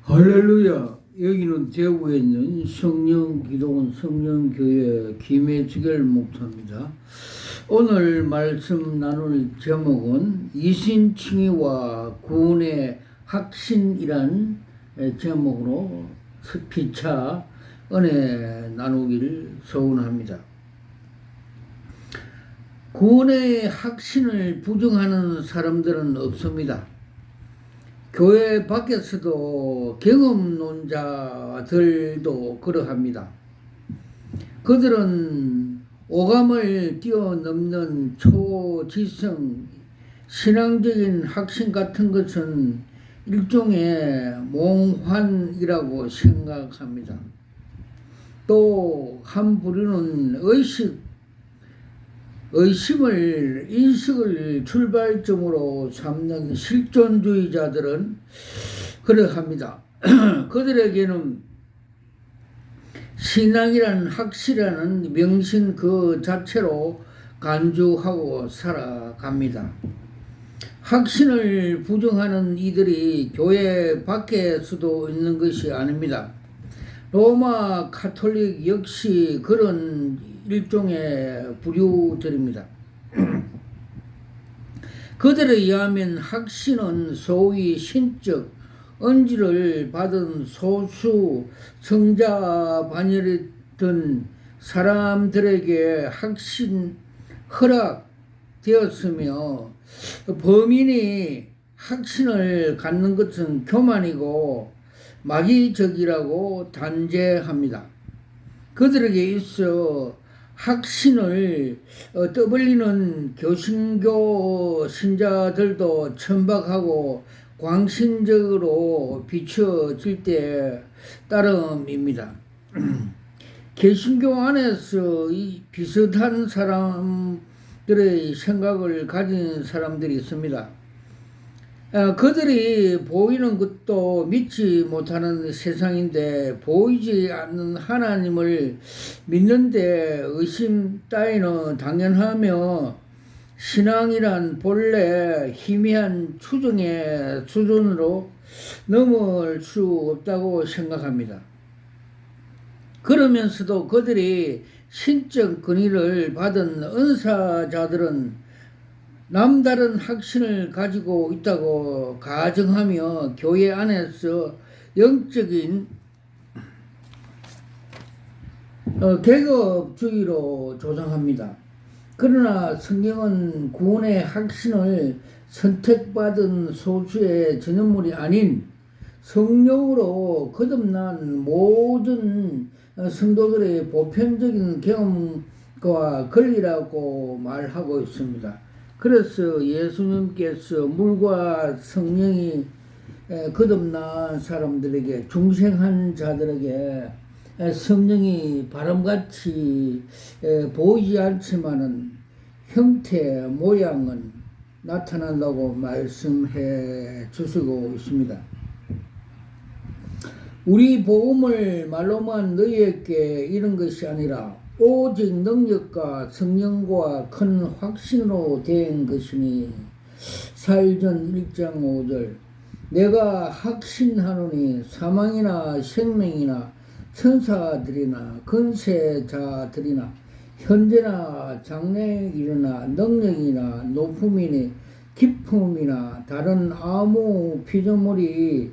할렐루야. 여기는 대구에 있는 성령기도원 성령교회 김혜지결 목사입니다. 오늘 말씀 나눌 제목은 이신칭의와 구원의 확신이란 제목으로 피차 은혜 나누기를 소원합니다. 구원의 확신을 부정하는 사람들은 없습니다. 교회 밖에서도 경험론자들도 그러합니다. 그들은 오감을 뛰어넘는 초지성, 신앙적인 확신 같은 것은 일종의 몽환이라고 생각합니다. 또 한 부류는 의심을 인식을 출발점으로 삼는 실존주의자들은 그러합니다. 그들에게는 신앙이란 확실하는 명신 그 자체로 간주하고 살아갑니다. 확신을 부정하는 이들이 교회 밖에서도 있는 것이 아닙니다. 로마 가톨릭 역시 그런 일종의 부류들입니다. 그들에 의하면 확신은 소위 신적恩지를 받은 소수 성자 반열이던 사람들에게 확신 허락되었으며 범인이 확신을 갖는 것은 교만이고 마귀적이라고 단죄합니다. 그들에게 있어 확신을 떠벌리는 교신교 신자들도 천박하고 광신적으로 비춰질 때 따름입니다. 개신교 안에서 이 비슷한 사람들의 생각을 가진 사람들이 있습니다. 그들이 보이는 것도 믿지 못하는 세상인데 보이지 않는 하나님을 믿는데 의심 따위는 당연하며 신앙이란 본래 희미한 추정의 수준으로 넘을 수 없다고 생각합니다. 그러면서도 그들이 신적 권위를 받은 은사자들은 남다른 확신을 가지고 있다고 가정하며 교회 안에서 영적인 계급주의로 조장합니다. 그러나 성경은 구원의 확신을 선택받은 소수의 전염물이 아닌 성령으로 거듭난 모든 성도들의 보편적인 경험과 권리라고 말하고 있습니다. 그래서 예수님께서 물과 성령이 거듭난 사람들에게, 중생한 자들에게 성령이 바람같이 보이지 않지만은 형태, 모양은 나타난다고 말씀해 주시고 있습니다. 우리 복음을 말로만 너희에게 이런 것이 아니라 오직 능력과 성령과 큰 확신으로 된 것이니 사일전 1장 5절 내가 확신하노니 사망이나 생명이나 천사들이나 권세자들이나 현재나 장래에 일어나 능력이나 높음이니 기품이나 다른 아무 피조물이라도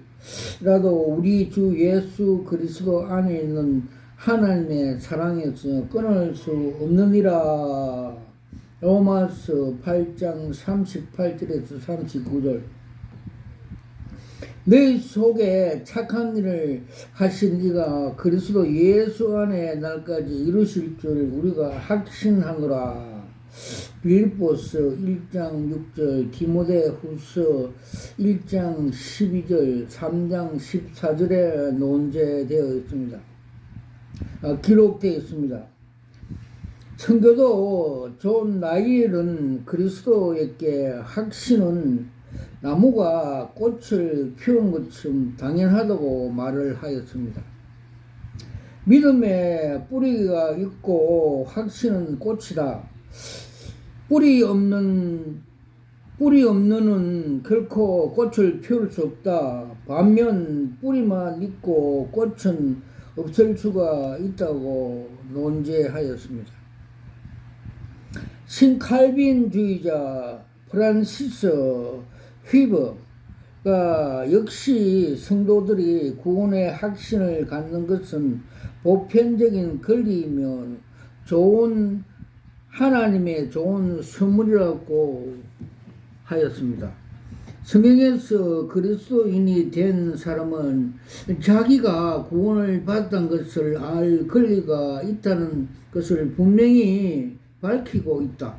우리 주 예수 그리스도 안에 있는 하나님의 사랑에서 끊을 수 없느니라. 로마서 8장 38절에서 39절 너희 속에 착한 일을 하신 이가 그리스도 예수 안에 날까지 이루실 줄 우리가 확신하노라. 빌립보서 1장 6절 디모데후서 1장 12절 3장 14절에 논제되어 있습니다. 기록되어 있습니다. 청교도 존 라일은 그리스도에게 확신은 나무가 꽃을 피운 것처럼 당연하다고 말을 하였습니다. 믿음에 뿌리가 있고 확신은 꽃이다. 뿌리 없는 뿌리 없는은 결코 꽃을 피울 수 없다. 반면 뿌리만 있고 꽃은 없을 수가 있다고 논제하였습니다. 신칼빈주의자 프란시스 휘버가 역시 성도들이 구원의 확신을 갖는 것은 보편적인 권리이며 하나님의 좋은 선물이라고 하였습니다. 성경에서 그리스도인이 된 사람은 자기가 구원을 받았다는 것을 알 권리가 있다는 것을 분명히 밝히고 있다.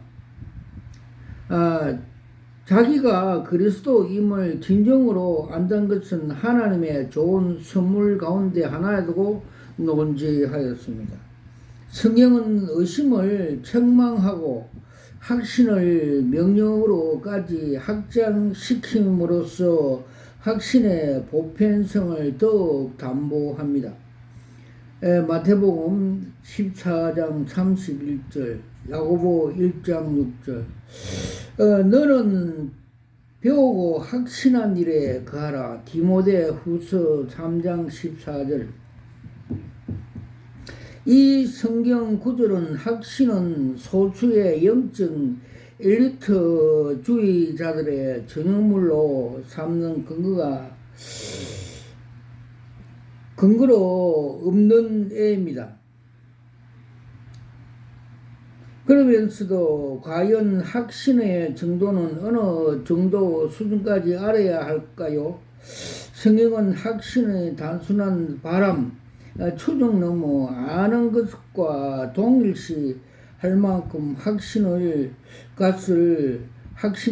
자기가 그리스도임을 진정으로 안다는 것은 하나님의 좋은 선물 가운데 하나라고 논지하였습니다. 성경은 의심을 책망하고 확신을 명령으로까지 확장시킴으로써 확신의 보편성을 더욱 담보합니다. 마태복음 14장 31절, 야고보 1장 6절. 너는 배우고 확신한 일에 거하라. 디모데후서 3장 14절. 이 성경 구절은 확신은 소수의 영적 엘리트주의자들의 전형물로 삼는 근거로 없는 애입니다. 그러면서도 과연 확신의 정도는 어느 정도 수준까지 알아야 할까요? 성경은 확신의 단순한 바람, 추정 넘어 아는 것과 동일시 할 만큼 확신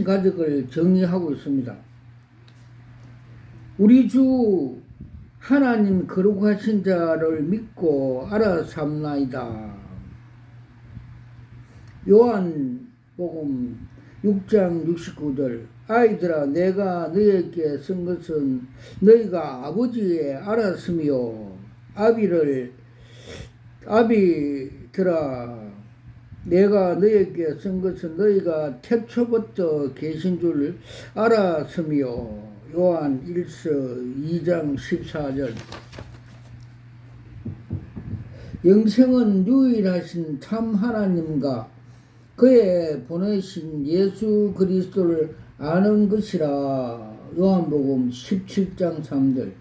가족을 정의하고 있습니다. 우리 주 하나님 거룩하신 자를 믿고 알아 삼나이다. 요한복음 6장 69절. 아이들아, 내가 너희에게 쓴 것은 너희가 아버지의 알았으며 아비들아, 내가 너희에게 쓴 것은 너희가 태초부터 계신 줄 알았으며. 요한 1서 2장 14절. 영생은 유일하신 참 하나님과 그의 보내신 예수 그리스도를 아는 것이라. 요한복음 17장 3절.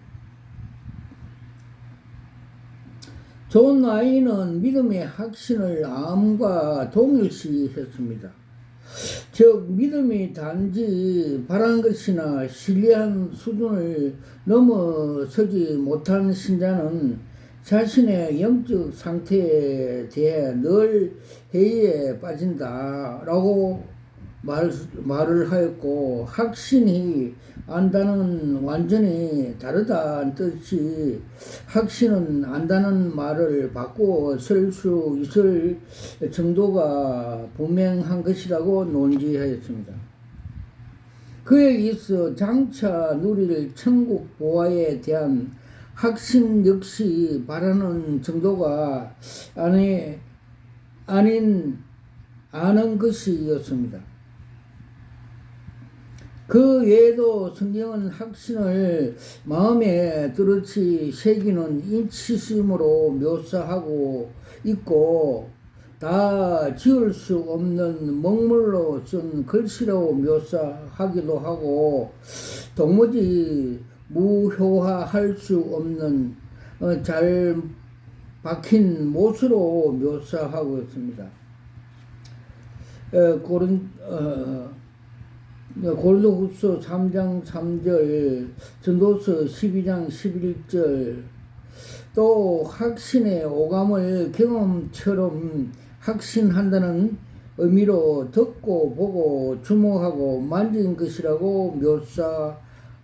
존 라인은 믿음의 확신을 암과 동일시했습니다. 즉 믿음이 단지 바란 것이나 신뢰한 수준을 넘어서지 못한 신자는 자신의 영적 상태에 대해 늘 회의에 빠진다 라고 말을 하였고, 확신이 안다는 완전히 다르다는 뜻이 확신은 안다는 말을 바꾸어 쓸 수 있을 정도가 분명한 것이라고 논지하였습니다. 그에 있어 장차 누릴 천국 보화에 대한 확신 역시 바라는 정도가 아는 것이었습니다. 그 외에도 성경은 확신을 마음에 뚜렷이 새기는 인치심으로 묘사하고 있고, 다 지울 수 없는 먹물로 쓴 글씨로 묘사하기도 하고, 도무지 무효화할 수 없는 잘 박힌 못으로 묘사하고 있습니다. 고린도후서 3장 3절, 전도서 12장 11절, 또 확신의 오감을 경험처럼 확신한다는 의미로 듣고 보고 주목하고 만진 것이라고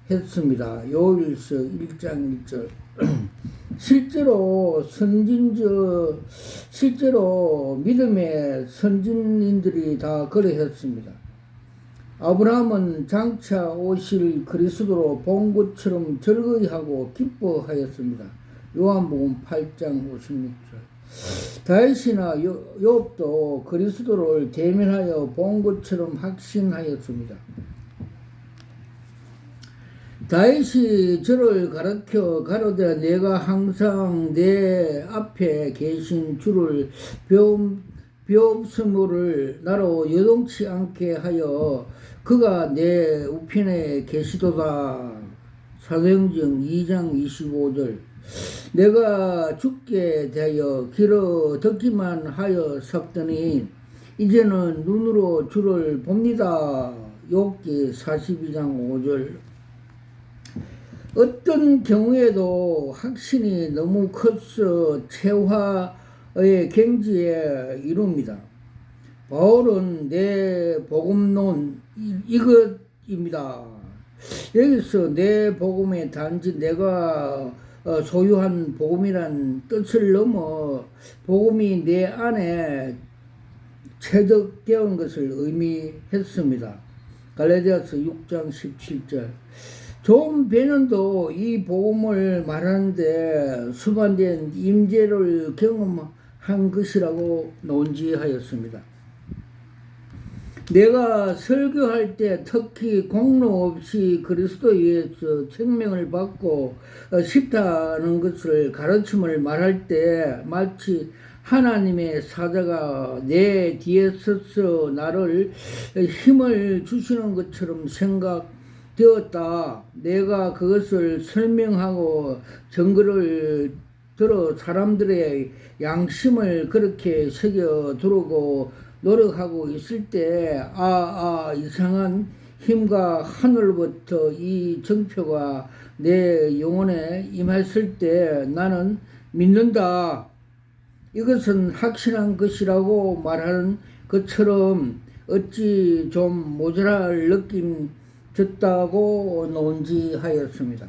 묘사했습니다. 요일서 1장 1절. 실제로 믿음의 선진인들이 다 그러했습니다. 아브라함은 장차 오실 그리스도로 본 것처럼 즐거이하고 기뻐하였습니다. 요한복음 8장 56절. 다윗이나 욥도 그리스도를 대면하여 본 것처럼 확신하였습니다. 다윗이 저를 가르쳐 가로되 내가 항상 내 앞에 계신 주를 배옵스모를 나로 여동치 않게 하여 그가 내 우편에 계시도다. 사도행전 2장 25절. 내가 죽게 대하여 길어 듣기만 하여 섰더니 이제는 눈으로 주를 봅니다. 욥기 42장 5절. 어떤 경우에도 확신이 너무 커서 체화의 경지에 이릅니다. 바울은 내 복음론 이것입니다. 여기서 내 복음에 단지 내가 소유한 복음이란 뜻을 넘어 복음이 내 안에 체득되은 것을 의미했습니다. 갈라디아서 6장 17절. 존 베넌도 이 복음을 말하는데 수반된 임재를 경험한 것이라고 논지하였습니다. 내가 설교할 때 특히 공로 없이 그리스도에서 생명을 받고 싶다는 것을 가르침을 말할 때 마치 하나님의 사자가 내 뒤에 서서 나를 힘을 주시는 것처럼 생각되었다. 내가 그것을 설명하고 증거를 들어 사람들의 양심을 그렇게 새겨두르고 노력하고 있을 때 이상한 힘과 하늘로부터 이 정표가 내 영혼에 임했을 때 나는 믿는다. 이것은 확신한 것이라고 말하는 것처럼 어찌 좀 모자랄 느낌 졌다고 논지하였습니다.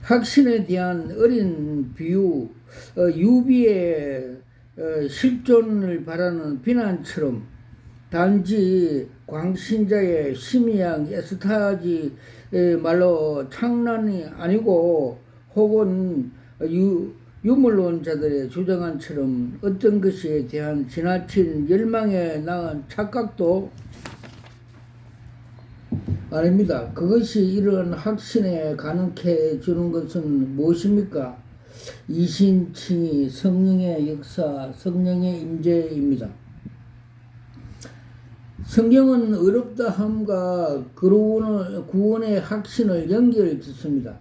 확신에 대한 어린 비유, 유비의 실존을 바라는 비난처럼 단지 광신자의 심의양 에스타지 말로 장난이 아니고 혹은 유물론자들의 주장한처럼 어떤 것에 대한 지나친 열망에 낳은 착각도 아닙니다. 그것이 이런 확신에 가능케 해주는 것은 무엇입니까? 이신칭의 성령의 역사, 성령의 임재입니다. 성경은 어렵다함과 구원의 확신을 연결짓습니다.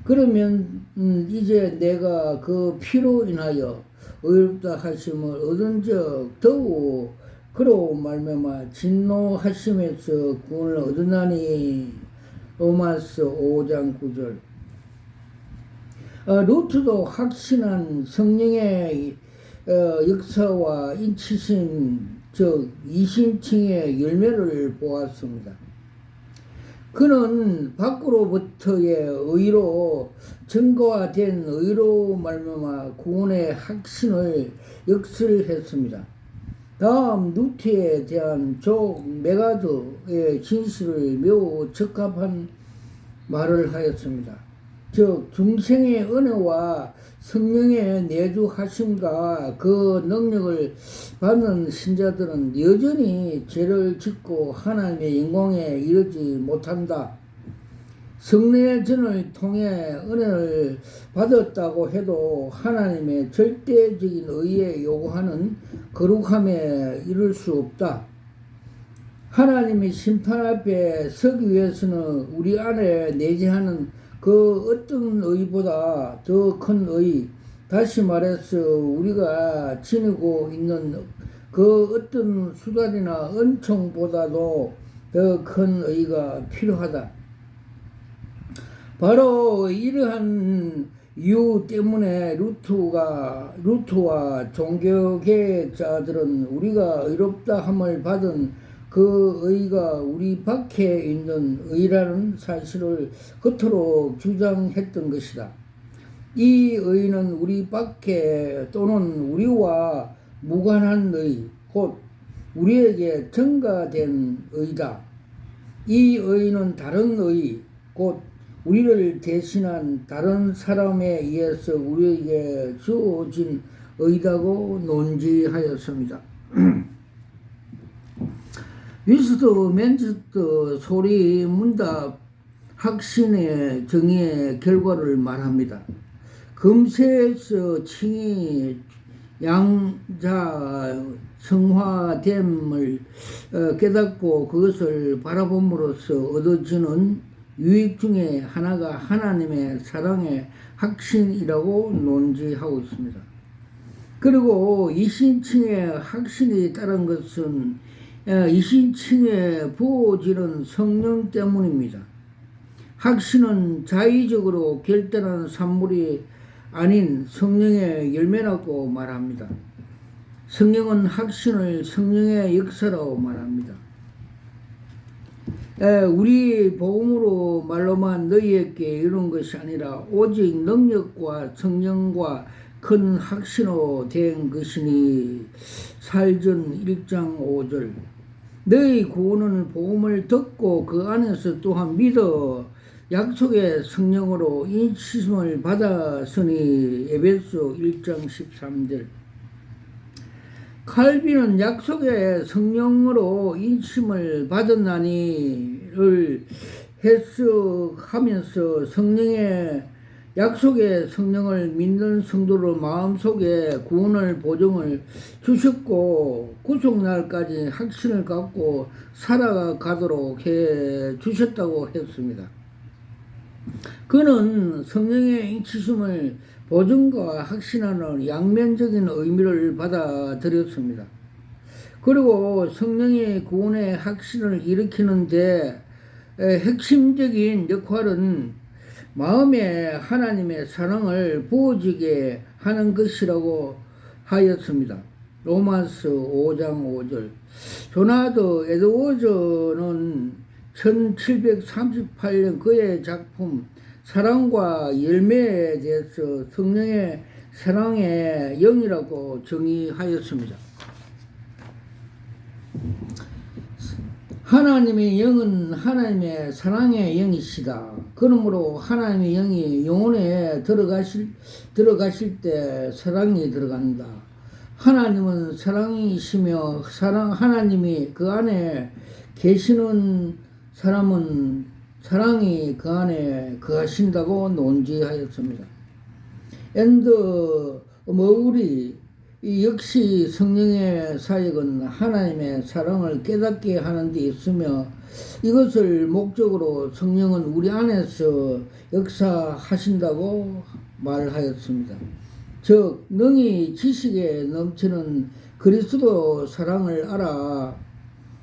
그러면 이제 내가 그 피로 인하여 어렵다 하심을 얻은 적 더욱 그로 말미암아 진노하심에서 구원을 얻으나니. 로마서 5장 9절. 루트도 확신한 성령의 역사와 인치심, 즉 이신칭의 열매를 보았습니다. 그는 밖으로부터의 의로 증거화된 의로 말미암아 구원의 확신을 역설했습니다. 다음 루트에 대한 족 메가드의 진실을 매우 적합한 말을 하였습니다. 즉 중생의 은혜와 성령의 내주하심과 그 능력을 받는 신자들은 여전히 죄를 짓고 하나님의 영광에 이르지 못한다. 성례전을 통해 은혜를 받았다고 해도 하나님의 절대적인 의에 요구하는 거룩함에 이를 수 없다. 하나님의 심판 앞에 서기 위해서는 우리 안에 내재하는 그 어떤 의보다 더 큰 의, 다시 말해서 우리가 지니고 있는 그 어떤 수단이나 은총보다도 더 큰 의가 필요하다. 바로 이러한 이유 때문에 루트와 종교계자들은 우리가 의롭다 함을 받은 그 의가 우리 밖에 있는 의라는 사실을 그토록 주장했던 것이다. 이 의는 우리 밖에 또는 우리와 무관한 의, 곧 우리에게 전가된 의다. 이 의는 다른 의, 곧 우리를 대신한 다른 사람에 의해서 우리에게 주어진 의다고 논지하였습니다. 위스트맨체스터 소리 문답 학신의 정의의 결과를 말합니다. 금세에서 칭이 양자 성화됨을 깨닫고 그것을 바라봄으로써 얻어지는 유익 중에 하나가 하나님의 사랑의 확신이라고 논지하고 있습니다. 그리고 이신칭의 확신이 따른 것은 이신칭에 부어지는 성령 때문입니다. 확신은 자의적으로 결단한 산물이 아닌 성령의 열매라고 말합니다. 성령은 확신을 성령의 역사라고 말합니다. 우리 복음으로 말로만 너희에게 이룬 것이 아니라 오직 능력과 성령과 큰 확신으로 된 것이니 살전 1장 5절. 너희 구원은 복음을 듣고 그 안에서 또한 믿어 약속의 성령으로 인치심을 받았으니 에베소 1장 13절. 칼빈은 약속의 성령으로 인침을 받았나니를 해석하면서 성령의 약속의 성령을 믿는 성도로 마음속에 구원을 보증을 주셨고 구속날까지 확신을 갖고 살아가도록 해 주셨다고 했습니다. 그는 성령의 인치심을 보증과 확신하는 양면적인 의미를 받아들였습니다. 그리고 성령의 구원의 확신을 일으키는데 핵심적인 역할은 마음에 하나님의 사랑을 부어지게 하는 것이라고 하였습니다. 로마서 5장 5절. 조나더 에드워즈는 1738년 그의 작품 사랑과 열매에 대해서 성령의 사랑의 영이라고 정의하였습니다. 하나님의 영은 하나님의 사랑의 영이시다. 그러므로 하나님의 영이 영혼에 들어가실 때 사랑이 들어간다. 하나님은 사랑이시며 하나님이 그 안에 계시는 사람은 사랑이 그 안에 거하신다고 논지하였습니다. 앤더 머울이 역시 성령의 사역은 하나님의 사랑을 깨닫게 하는 데 있으며 이것을 목적으로 성령은 우리 안에서 역사하신다고 말하였습니다. 즉 능히 지식에 넘치는 그리스도 사랑을 알아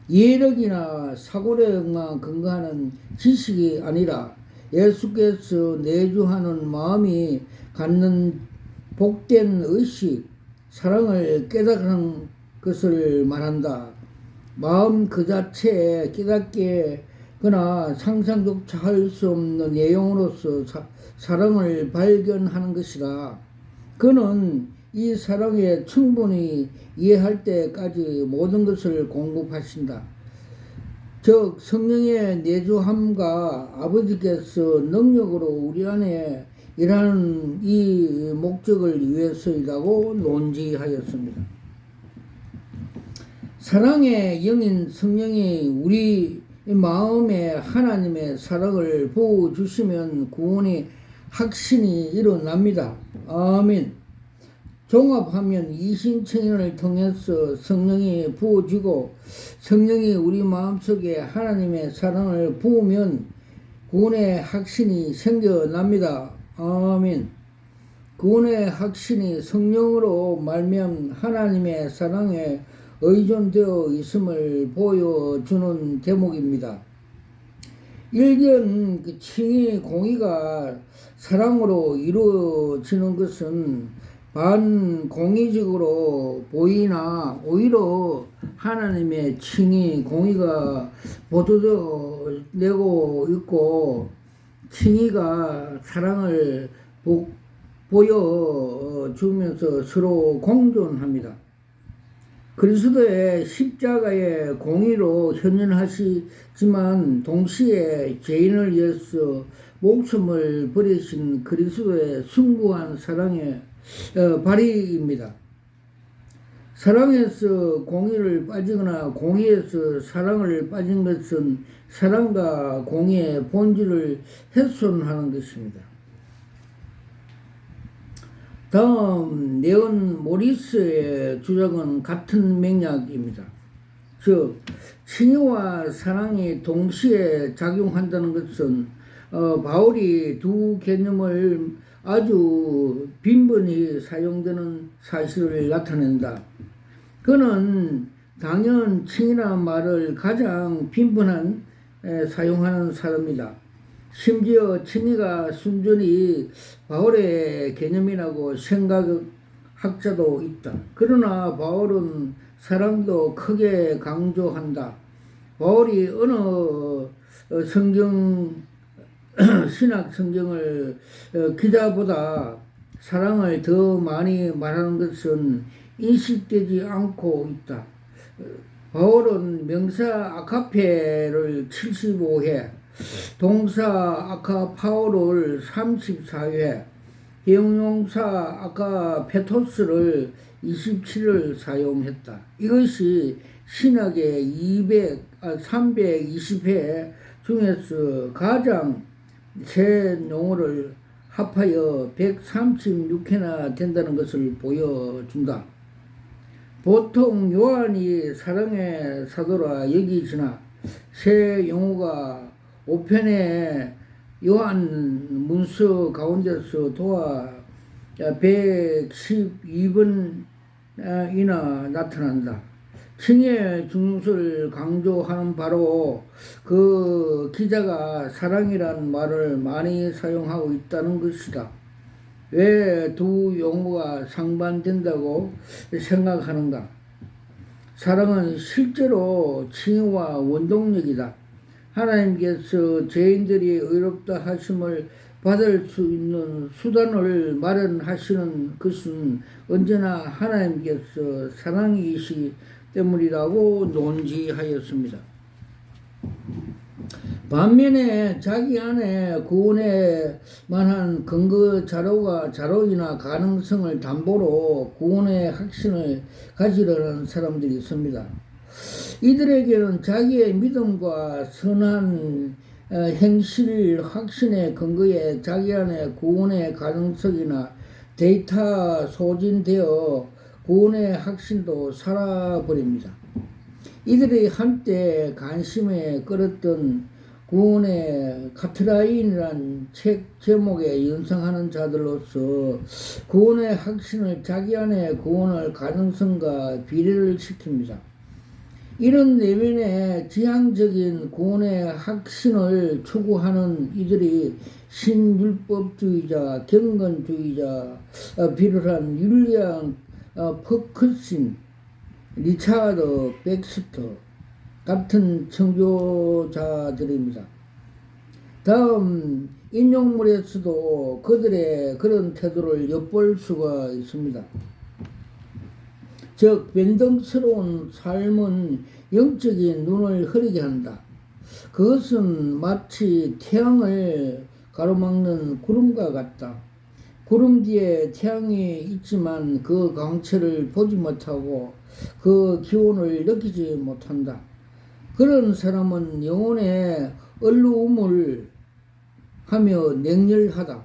예력이나 사고력만 근거하는 지식이 아니라 예수께서 내주하는 마음이 갖는 복된 의식, 사랑을 깨닫는 것을 말한다. 마음 그 자체에 깨닫게거나 상상조차 할 수 없는 내용으로서 사랑을 발견하는 것이다. 그는 이 사랑에 충분히 이해할 때까지 모든 것을 공급하신다. 즉 성령의 내주함과 아버지께서 능력으로 우리 안에 일하는 이 목적을 위해서이라고 논지하였습니다. 사랑의 영인 성령이 우리 마음에 하나님의 사랑을 부어주시면 구원의 확신이 일어납니다. 아멘. 종합하면 이신청인을 통해서 성령이 부어지고 성령이 우리 마음속에 하나님의 사랑을 부으면 구원의 확신이 생겨납니다. 아멘. 구원의 확신이 성령으로 말미암아 하나님의 사랑에 의존되어 있음을 보여주는 대목입니다. 일견 칭의 공의가 사랑으로 이루어지는 것은 반공의적으로 보이나 오히려 하나님의 칭의 공의가 보도되고 있고 칭의가 사랑을 보여주면서 서로 공존합니다. 그리스도의 십자가의 공의로 현현하시지만 동시에 죄인을 위해서 목숨을 버리신 그리스도의 숭고한 사랑의 발휘입니다. 사랑에서 공의를 빠지거나 공의에서 사랑을 빠진 것은 사랑과 공의의 본질을 훼손하는 것입니다. 다음 네온 모리스의 주장은 같은 맥락입니다. 즉 칭의와 사랑이 동시에 작용한다는 것은 바울이 두 개념을 아주 빈번히 사용되는 사실을 나타낸다. 그는 당연 칭의라는 말을 가장 빈번한 사용하는 사람이다. 심지어 칭의가 순전히 바울의 개념이라고 생각하는 학자도 있다. 그러나 바울은 사랑도 크게 강조한다. 바울이 어느 신학 성경을 기자보다 사랑을 더 많이 말하는 것은 인식되지 않고 있다. 바울은 명사 아카페를 75회, 동사 아카파오를 34회, 형용사 아카페토스를 27을 사용했다. 이것이 신학의 320회 중에서 가장 새 용어를 합하여 136회나 된다는 것을 보여준다. 보통 요한이 사랑의 사도라 여기지나 새 용어가 5편의 요한 문서 가운데서 도와 112번이나 나타난다. 칭의의 중요성을 강조하는 바로 그 기자가 사랑이란 말을 많이 사용하고 있다는 것이다. 왜 두 용어가 상반된다고 생각하는가? 사랑은 실제로 칭의와 원동력이다. 하나님께서 죄인들이 의롭다 하심을 받을 수 있는 수단을 마련하시는 것은 언제나 하나님께서 사랑이시 때문이라고 논지하였습니다. 반면에 자기 안에 구원에 만한 근거 자료이나 가능성을 담보로 구원의 확신을 가지려는 사람들이 있습니다. 이들에게는 자기의 믿음과 선한 행실 확신의 근거에 자기 안에 구원의 가능성이나 데이터 소진되어 구원의 확신도 사라버립니다. 이들이 한때 관심에 끌었던 구원의 카트라인이란 책 제목에 연상하는 자들로서 구원의 확신을 자기 안에 구원할 가능성과 비례를 시킵니다. 이런 내면의 지향적인 구원의 확신을 추구하는 이들이 신율법주의자, 경건주의자, 비롯한 율리안 퍼크신, 리차드 백스터 같은 청교자들입니다. 다음 인용물에서도 그들의 그런 태도를 엿볼 수가 있습니다. 즉 변덕스러운 삶은 영적인 눈을 흐리게 한다. 그것은 마치 태양을 가로막는 구름과 같다. 구름 뒤에 태양이 있지만 그 광채를 보지 못하고 그 기온을 느끼지 못한다. 그런 사람은 영혼의 얼루움을 하며 냉혈하다.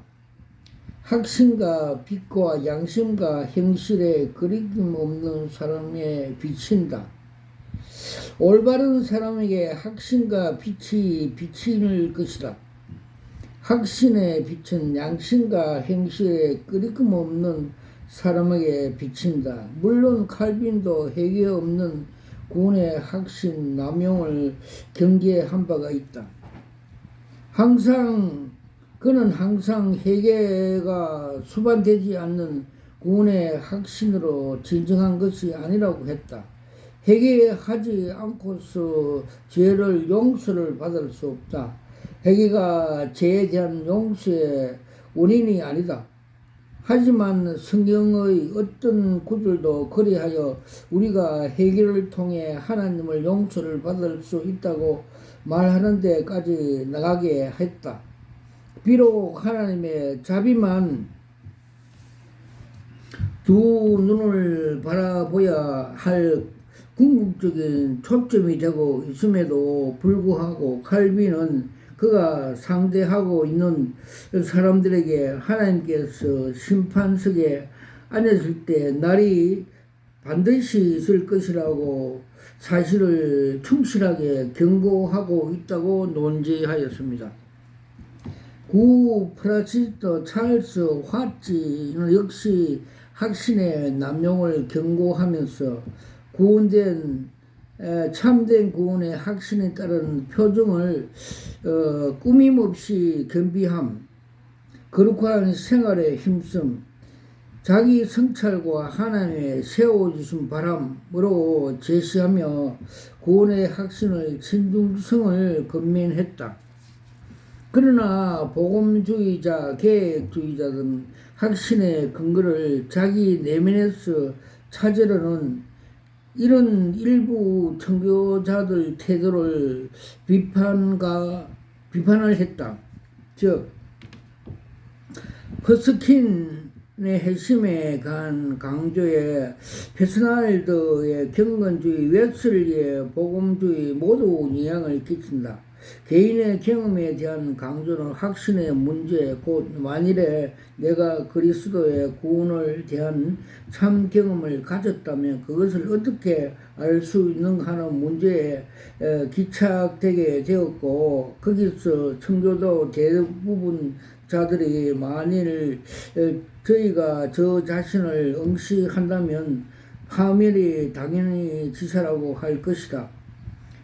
확신과 빛과 양심과 행실에 거리낌 없는 사람에 비친다. 올바른 사람에게 확신과 빛이 비칠 것이다. 확신의 빛은 양심과 행실에 거리낌 없는 사람에게 비친다. 물론 칼빈도 해결 없는 구원의 확신 남용을 경계한 바가 있다. 그는 항상 회개가 수반되지 않는 구원의 확신으로 진정한 것이 아니라고 했다. 회개하지 않고서 죄를 용서를 받을 수 없다. 회개가 죄에 대한 용서의 원인이 아니다. 하지만 성경의 어떤 구절도 그리하여 우리가 회개를 통해 하나님을 용서를 받을 수 있다고 말하는 데까지 나가게 했다. 비록 하나님의 자비만 두 눈을 바라보야 할 궁극적인 초점이 되고 있음에도 불구하고 칼빈은 그가 상대하고 있는 사람들에게 하나님께서 심판석에 앉았을 때 날이 반드시 있을 것이라고 사실을 충실하게 경고하고 있다고 논지하였습니다. 구 프라시스트 찰스 화치는 역시 확신의 남용을 경고하면서 참된 구원의 확신에 따른 표정을 꾸밈없이 겸비함, 거룩한 생활에 힘씀, 자기 성찰과 하나님의 세워주신 바람으로 제시하며 구원의 확신을 신중성을 건면했다. 그러나 복음주의자, 계획주의자들은 확신의 근거를 자기 내면에서 찾으려는 이런 일부 청교자들 태도를 비판을 했다. 즉, 퍼스킨의 핵심에 간 강조에 페스날드의 경건주의, 웨슬리의 복음주의 모두 영향을 끼친다. 개인의 경험에 대한 강조는 확신의 문제, 곧 만일에 내가 그리스도의 구원을 대한 참 경험을 가졌다면 그것을 어떻게 알 수 있는가 하는 문제에 기착되게 되었고, 거기서 청교도 대부분 자들이 만일 저희가 저 자신을 응시한다면 파멸이 당연히 지사라고 할 것이다.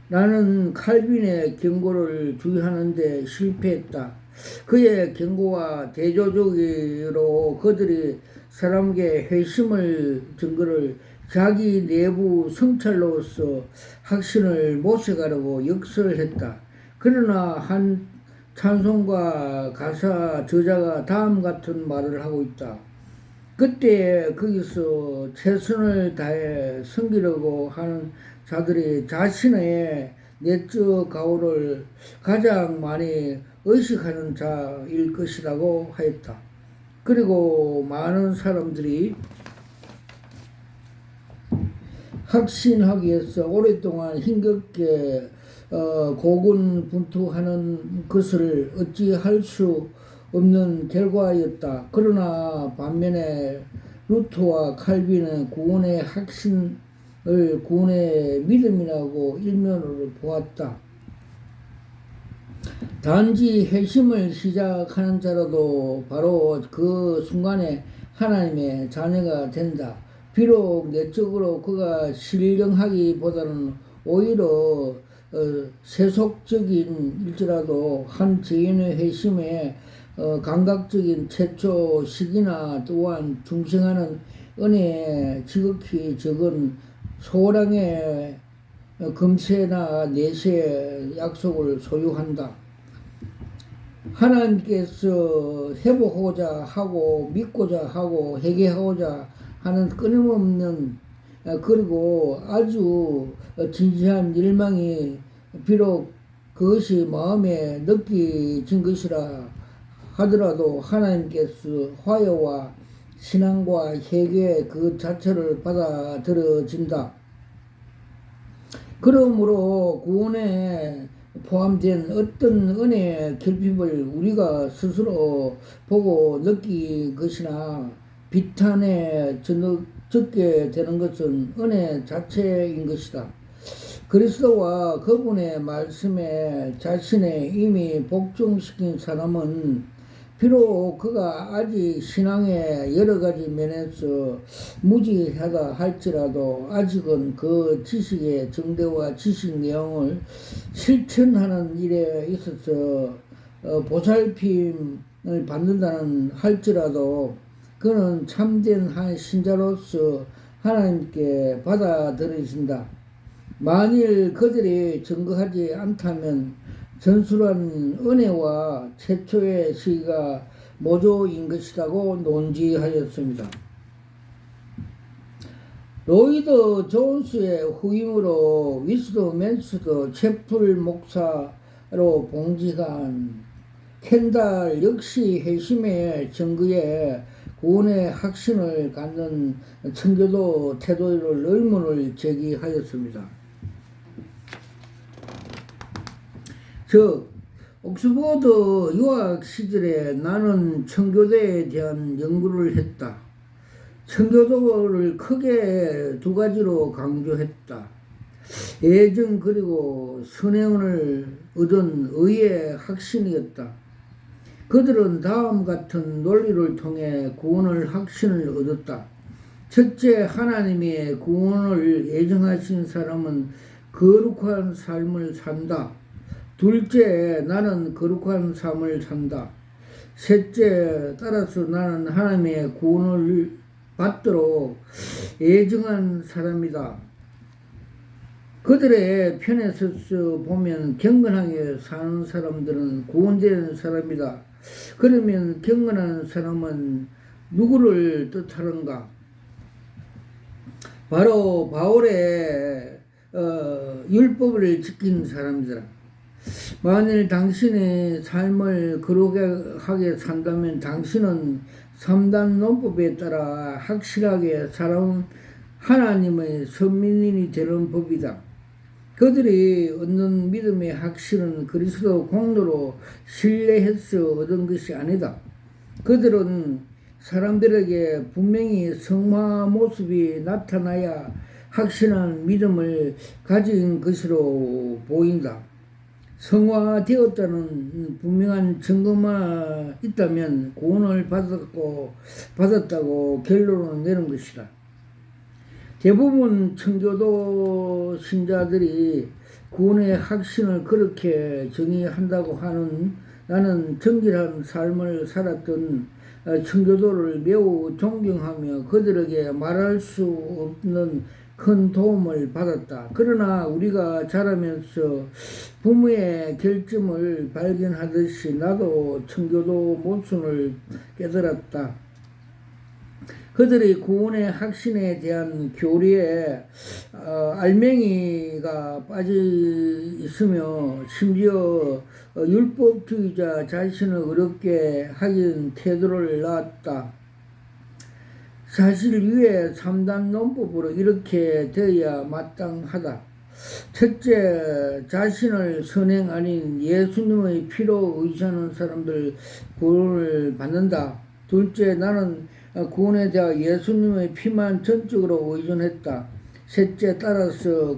나는 칼빈의 경고를 주의하는데 실패했다. 그의 경고와 대조적으로 그들이 사람에게 회심을 증거를 자기 내부 성찰로서 확신을 모색하려고 역설했다. 그러나 한 찬송가 가사 저자가 다음 같은 말을 하고 있다. 그때 거기서 최선을 다해 섬기려고 하는 자들이 자신의 내적 가오를 가장 많이 의식하는 자일 것이라고 하였다. 그리고 많은 사람들이 확신하기 위해서 오랫동안 힘겹게 고군분투하는 것을 어찌할 수 없는 결과였다. 그러나 반면에 루터와 칼빈은 구원의 확신을 구원의 믿음이라고 일면으로 보았다. 단지 회심을 시작하는 자라도 바로 그 순간에 하나님의 자녀가 된다. 비록 내적으로 그가 신령하기보다는 오히려 세속적인 일지라도 한 죄인의 회심에 감각적인 최초 시기나 또한 중생하는 은혜에 지극히 적은 소량의 금세나 내세 약속을 소유한다. 하나님께서 회복하고자 하고 믿고자 하고 회개하고자 하는 끊임없는 그리고 아주 진지한 열망이 비록 그것이 마음에 느껴진 것이라 하더라도 하나님께서 화해와 신앙과 회개 그 자체를 받아들여진다. 그러므로 구원에 포함된 어떤 은혜의 결핍을 우리가 스스로 보고 느끼 것이나 비탄에 적게 되는 것은 은혜 자체인 것이다. 그리스도와 그분의 말씀에 자신의 이미 복종시킨 사람은 비록 그가 아직 신앙의 여러 가지 면에서 무지하다 할지라도 아직은 그 지식의 정대와 지식 내용을 실천하는 일에 있어서 보살핌을 받는다는 할지라도 그는 참된 한 신자로서 하나님께 받아들여진다. 만일 그들이 증거하지 않다면 전술한 은혜와 최초의 시기가 모조인 것이라고 논지하였습니다. 로이드 존스의 후임으로 위스트민스터 채플 목사로 봉직한 켄달 역시 회심의 증거에 구원의 확신을 갖는 청교도 태도를 의문을 제기하였습니다. 즉 옥스퍼드 유학 시절에 나는 청교도에 대한 연구를 했다. 청교도를 크게 두 가지로 강조했다. 애정 그리고 선행을 얻은 의의 확신이었다. 그들은 다음 같은 논리를 통해 구원을 확신을 얻었다. 첫째, 하나님의 구원을 애정하신 사람은 거룩한 삶을 산다. 둘째, 나는 거룩한 삶을 산다. 셋째, 따라서 나는 하나님의 구원을 받도록 애정한 사람이다. 그들의 편에 서서 보면 경건하게 사는 사람들은 구원된 사람이다. 그러면 경건한 사람은 누구를 뜻하는가? 바로 바울의 율법을 지킨 사람이더라. 만일 당신의 삶을 거룩하게 산다면 당신은 3단 논법에 따라 확실하게 살아온 하나님의 선민이 되는 법이다. 그들이 얻는 믿음의 확신은 그리스도 공로로 신뢰해서 얻은 것이 아니다. 그들은 사람들에게 분명히 성화 모습이 나타나야 확신한 믿음을 가진 것으로 보인다. 성화되었다는 분명한 증거만 있다면 구원을 받았다고 결론을 내는 것이다. 대부분 청교도 신자들이 구원의 확신을 그렇게 정의한다고 하는 나는 정결한 삶을 살았던 청교도를 매우 존경하며 그들에게 말할 수 없는 큰 도움을 받았다. 그러나 우리가 자라면서 부모의 결점을 발견하듯이 나도 청교도 모순을 깨달았다. 그들의 구원의 확신에 대한 교리에 알맹이가 빠져 있으며 심지어 율법주의자 자신을 어렵게 하는 태도를 낳았다. 사실 위에 3단 논법으로 이렇게 되어야 마땅하다. 첫째, 자신을 선행 아닌 예수님의 피로 의지하는 사람들 구원을 받는다. 둘째, 나는 구원에 대해 예수님의 피만 전적으로 의존했다. 셋째, 따라서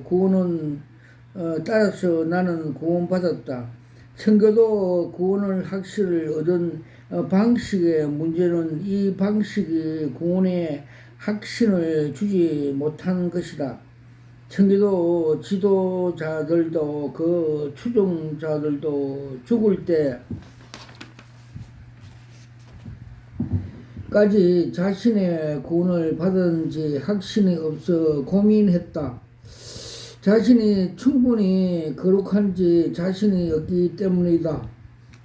나는 구원받았다. 청교도 구원을 확실을 얻은 방식의 문제는 이 방식이 구원의 확신을 주지 못한 것이다. 청교도 지도자들도 그 추종자들도 죽을 때 까지 자신의 구원을 받은지 확신이 없어 고민했다. 자신이 충분히 거룩한지 자신이 없기 때문이다.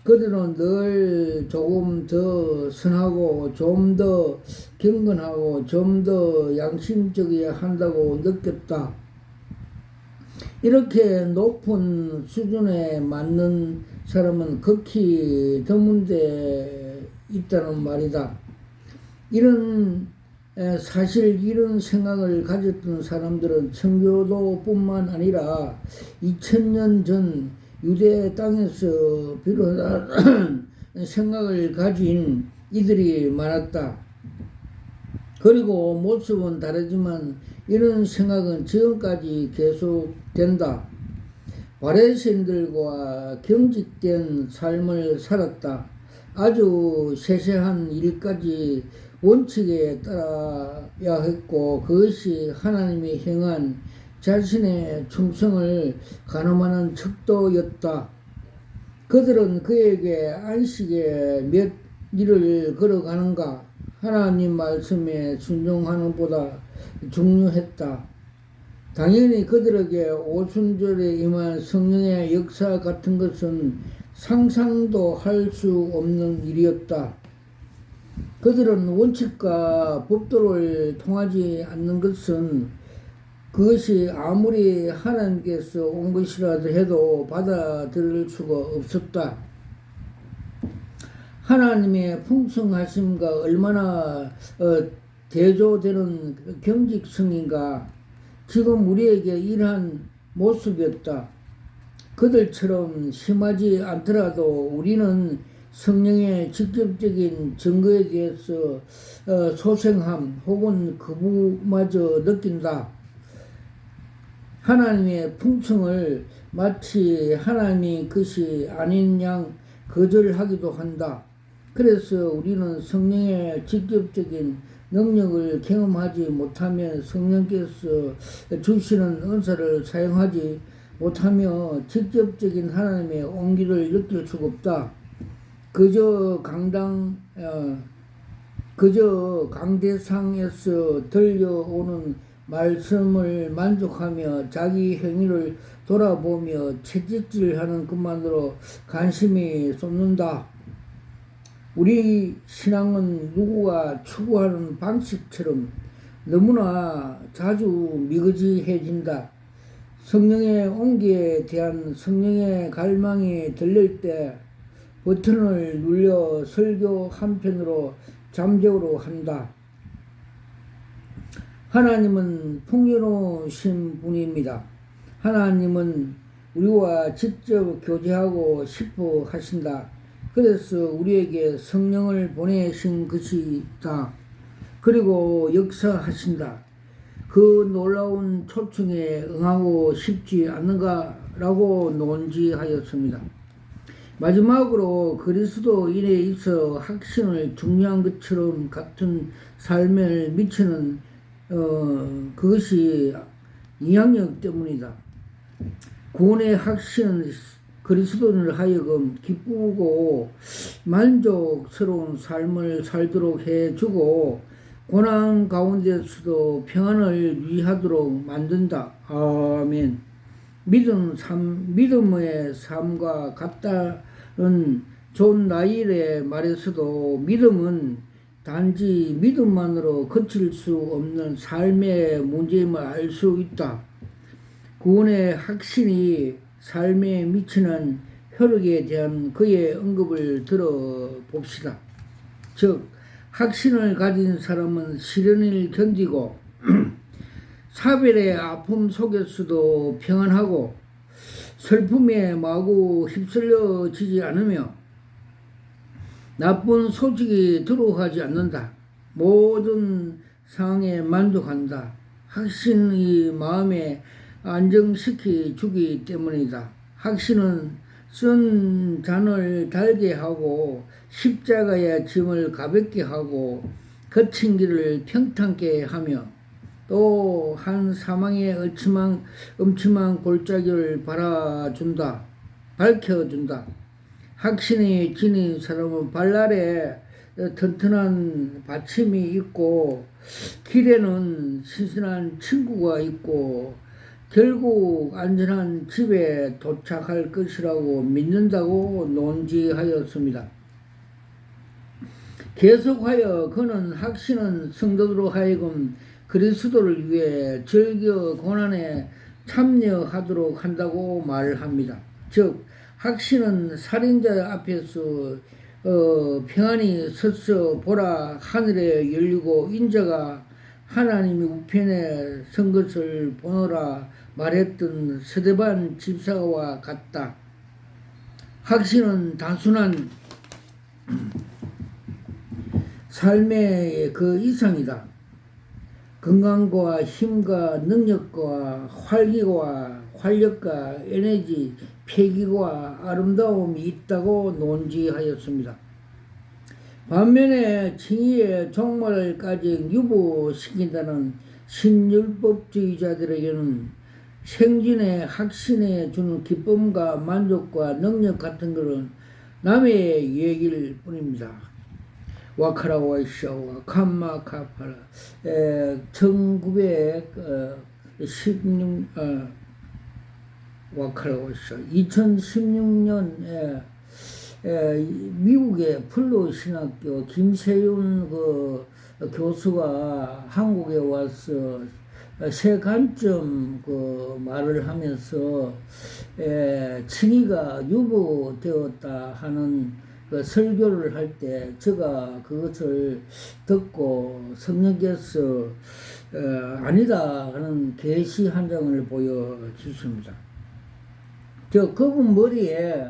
그들은 늘 조금 더 선하고 좀 더 경건하고 좀 더 양심적이어야 한다고 느꼈다. 이렇게 높은 수준에 맞는 사람은 극히 드문데 있다는 말이다. 사실 이런 생각을 가졌던 사람들은 청교도뿐만 아니라 2000년 전 유대 땅에서 비롯한 생각을 가진 이들이 많았다. 그리고 모습은 다르지만 이런 생각은 지금까지 계속된다. 바리새인들과 경직된 삶을 살았다. 아주 세세한 일까지 원칙에 따라야 했고 그것이 하나님이 행한 자신의 충성을 가늠하는 척도였다. 그들은 그에게 안식에 몇 일을 걸어가는가 하나님 말씀에 순종하는 보다 중요했다. 당연히 그들에게 오순절에 임한 성령의 역사 같은 것은 상상도 할 수 없는 일이었다. 그들은 원칙과 법도를 통하지 않는 것은 그것이 아무리 하나님께서 온 것이라도 해도 받아들일 수가 없었다. 하나님의 풍성하심과 얼마나 대조되는 경직성인가. 지금 우리에게 이러한 모습이었다. 그들처럼 심하지 않더라도 우리는 성령의 직접적인 증거에 대해서 소생함 혹은 거부마저 느낀다. 하나님의 풍성을 마치 하나님이 것이 아닌 양 거절하기도 한다. 그래서 우리는 성령의 직접적인 능력을 경험하지 못하면 성령께서 주시는 은사를 사용하지 못하며 직접적인 하나님의 온기를 느낄 수가 없다. 그저 강대상에서 들려오는 말씀을 만족하며 자기 행위를 돌아보며 채찍질하는 것만으로 관심이 쏟는다. 우리 신앙은 누구가 추구하는 방식처럼 너무나 자주 미거지해진다. 성령의 온기에 대한 성령의 갈망이 들릴 때 버튼을 눌려 설교 한편으로 잠재우려 한다. 하나님은 풍요로우신 분입니다. 하나님은 우리와 직접 교제하고 싶어 하신다. 그래서 우리에게 성령을 보내신 것이다. 그리고 역사하신다. 그 놀라운 초청에 응하고 싶지 않는가라고 논지하였습니다. 마지막으로 그리스도인에 있어 확신을 중요한 것처럼 같은 삶을 미치는 그것이 이항력 때문이다. 구원의 확신은 그리스도인을 하여금 기쁘고 만족스러운 삶을 살도록 해주고 고난 가운데서도 평안을 유지하도록 만든다. 아멘. 믿음의 삶과 같다는 존 라일의 말에서도 믿음은 단지 믿음만으로 그칠 수 없는 삶의 문제임을 알 수 있다. 구원의 확신이 삶에 미치는 효력에 대한 그의 언급을 들어봅시다. 즉, 확신을 가진 사람은 시련을 견디고 사별의 아픔 속에서도 평안하고 슬픔에 마구 휩쓸려지지 않으며 나쁜 소식이 두려워하지 않는다. 모든 상황에 만족한다. 확신이 마음에 안정시켜 주기 때문이다. 확신은 쓴 잔을 달게 하고 십자가의 짐을 가볍게 하고 거친 길을 평탄케 하며 또 한 사망의 엄침한 골짜기를 밝혀준다. 확신이 지닌 사람은 발날에 튼튼한 받침이 있고 길에는 신선한 친구가 있고 결국 안전한 집에 도착할 것이라고 믿는다고 논지하였습니다. 계속하여 그는 확신은 성도들로 하여금 그리스도를 위해 즐겨 고난에 참여하도록 한다고 말합니다. 즉 확신은 살인자 앞에서 평안히 서서 보라 하늘에 열리고 인자가 하나님이 우편에 선 것을 보노라 말했던 스데반 집사와 같다. 확신은 단순한 삶의 그 이상이다. 건강과 힘과 능력과 활력과 에너지, 패기와 아름다움이 있다고 논지하였습니다. 반면에 칭의의 종말을 가진 유보시킨다는 신율법주의자들에게는 생진의 확신에 주는 기쁨과 만족과 능력 같은 것은 남의 얘기일 뿐입니다. 와카라와이샤와 캄마카파라 1916 와카라와이샤 2016년 미국의 플로 신학교 김세윤 그 교수가 한국에 와서 세 관점 그 말을 하면서 칭의가 유보되었다 하는 그 설교를 할 때 제가 그것을 듣고 성령께서 아니다 하는 계시 한 장을 보여주십니다. 그분 머리에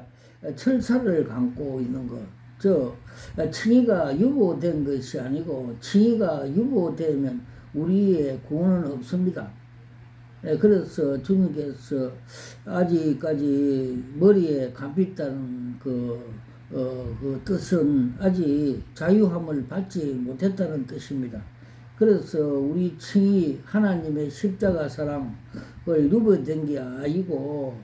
철사를 감고 있는 것. 칭의가 유보된 것이 아니고 칭의가 유보되면 우리의 구원은 없습니다. 그래서 주님께서 아직까지 머리에 감pis다는 그 뜻은 아직 자유함을 받지 못했다는 뜻입니다. 그래서 우리 칭의 하나님의 십자가 사랑을 유보된 게 아니고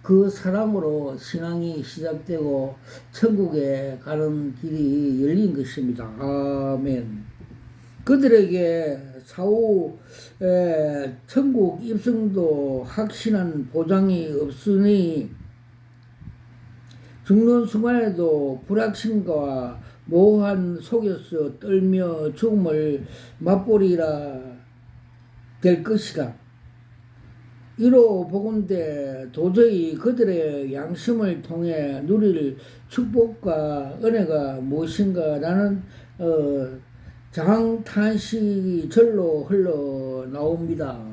그 사랑으로 신앙이 시작되고 천국에 가는 길이 열린 것입니다. 아멘. 그들에게 사후 천국 입성도 확신한 보장이 없으니 죽는 순간에도 불확신과 모호한 속에서 떨며 죽음을 맛보리라 될 것이다. 이로 보건대 도저히 그들의 양심을 통해 누릴 축복과 은혜가 무엇인가 라는 장탄식이 절로 흘러나옵니다.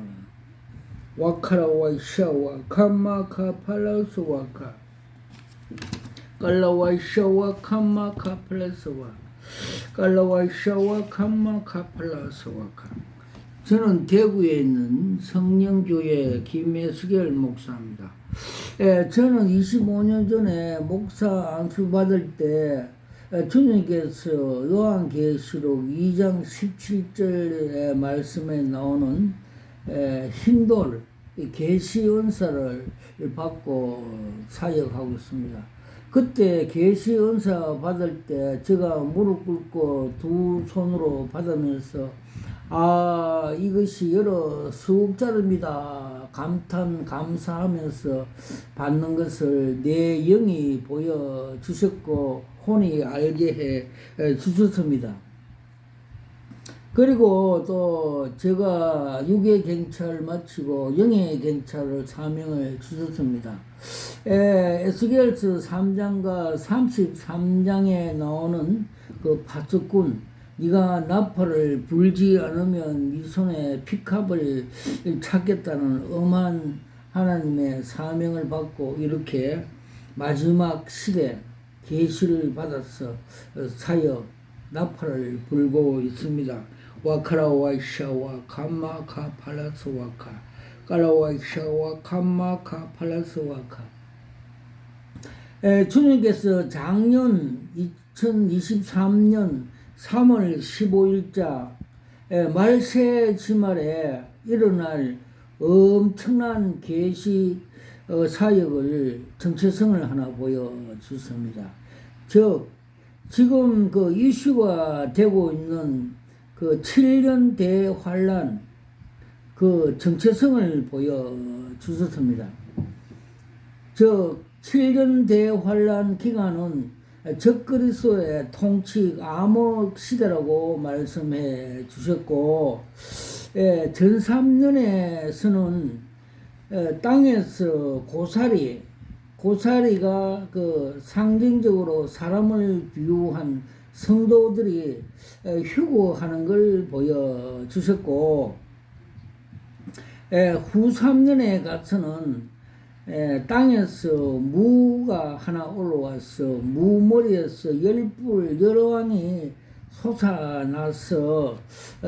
와카라 와이샤와 카마카 팔라스와카 깔라와이샤와 카마카 팔라스와 깔라와이샤와 카마카 팔라스와카. 저는 대구에 있는 성령교회 김혜수결 목사입니다. 저는 25년 전에 목사 안수 받을 때 주님께서 요한계시록 2장 17절의 말씀에 나오는 흰돌 계시 은사를 받고 사역하고 있습니다. 그때 계시 은사 받을 때 제가 무릎 꿇고 두 손으로 받으면서 이것이 여러 수국자릅니다. 감사하면서 받는 것을 내 영이 보여주셨고 혼이 알게 해 주셨습니다. 그리고 또 제가 육의 경찰을 마치고 영의 경찰을 사명을 주셨습니다. 에스겔서 3장과 33장에 나오는 그 파수꾼, 네가 나팔을 불지 않으면 네 손에 피캅을 찾겠다는 엄한 하나님의 사명을 받고 이렇게 마지막 시대 계시를 받아서 사역 나팔을 불고 있습니다. 와카라와이샤와 감마카 팔라스와카 깔라와이샤와 감마카 팔라스와카. 주님께서 작년 2023년 3월 15일자 말세 지말에 일어날 엄청난 계시 사역을 정체성을 하나 보여주습니다. 즉 지금 그 이슈가 되고 있는 그 7년 대환란 그 정체성을 보여주셨습니다. 즉 7년 대환란 기간은 적그리스도의 통치 암흑 시대라고 말씀해 주셨고, 전 3년에서는 땅에서 고사리가 그 상징적으로 사람을 비유한 성도들이 휴거하는 걸 보여주셨고, 후 3년에 가서는 땅에서 무가 하나 올라와서 무머리에서 열불 열왕이 솟아나서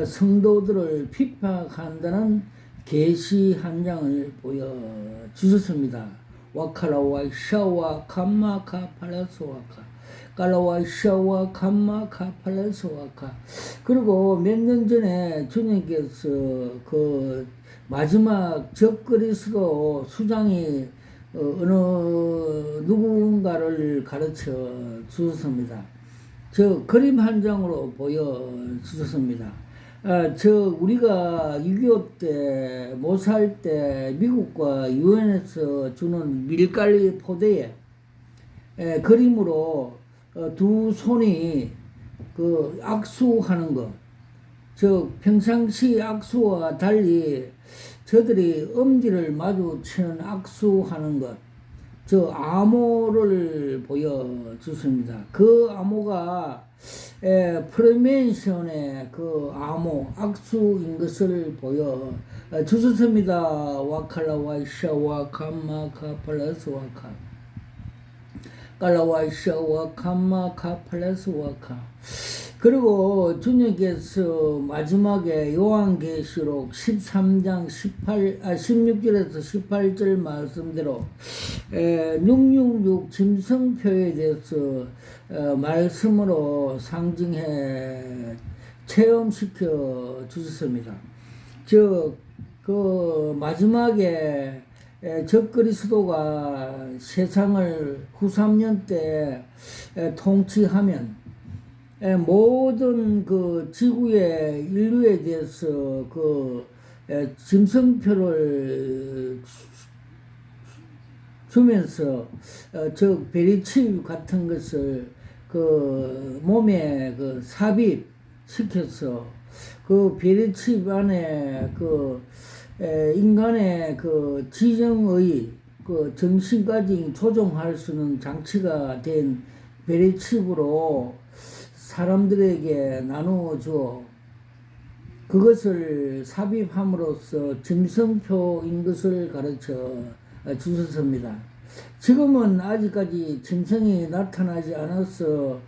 성도들을 핍박한다는 계시 한 장을 보여주셨습니다. 와카라와이샤와 감마카 팔라스와카 깔라와이샤와 감마카 팔라스와카. 그리고 몇 년 전에 주님께서 그 마지막 적그리스도 수장이 어느 누군가를 가르쳐 주셨습니다. 저 그림 한 장으로 보여주셨습니다. 우리가 6.25 때, 모살 때 미국과 유엔에서 주는 밀가리 포대에 그림으로 두 손이 그 악수하는 것. 즉 평상시 악수와 달리 저들이 엄지를 마주치는 악수하는 것, 저 암호를 보여주십니다. 그 암호가 프리메이션의 그 암호, 악수인 것을 보여주셨습니다. 와칼라 와이샤 와캄마 카팔라스 와카 깔라와이샤 와캄마 카팔라스 와카. 그리고 주님께서 마지막에 요한계시록 13장 16절에서 18절 말씀대로 666 짐승표에 대해서 말씀으로 상징해 체험시켜 주셨습니다. 즉, 그 마지막에 적그리스도가 세상을 후 3년 때 통치하면 모든 그 지구의 인류에 대해서 그 짐승표를 주면서 즉 베리칩 같은 것을 그 몸에 그 삽입시켜서 그 베리칩 안에 그 인간의 그 지정의 그 정신까지 조종할 수 있는 장치가 된 베리칩으로 사람들에게 나누어 주어 그것을 삽입함으로써 짐승표인 것을 가르쳐 주셨습니다. 지금은 아직까지 짐승이 나타나지 않아서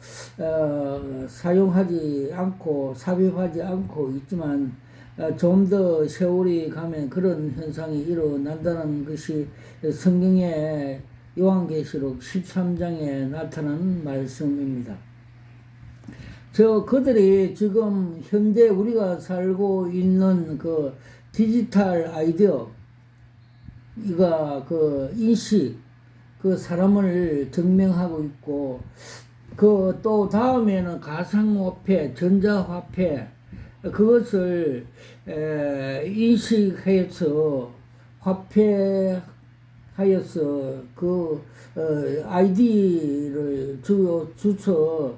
사용하지 않고 삽입하지 않고 있지만 좀 더 세월이 가면 그런 현상이 일어난다는 것이 성경의 요한계시록 13장에 나타난 말씀입니다. 그들이 지금 현재 우리가 살고 있는 그 디지털 아이디어, 이가 그 인식, 그 사람을 증명하고 있고, 그 또 다음에는 가상화폐, 전자화폐, 그것을 인식해서 화폐하여서 그 아이디를 주서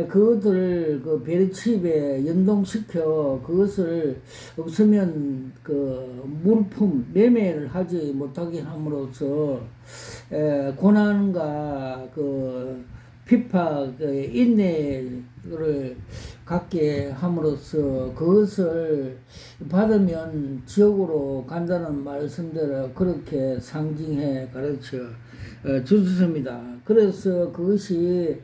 그것을 그 베리칩에 연동시켜 그것을 없으면 그 물품 매매를 하지 못하게 함으로써 고난과 그 피파, 그 인내를 갖게 함으로써 그것을 받으면 지옥으로 간다는 말씀대로 그렇게 상징해 가르쳐 주셨습니다. 그래서 그것이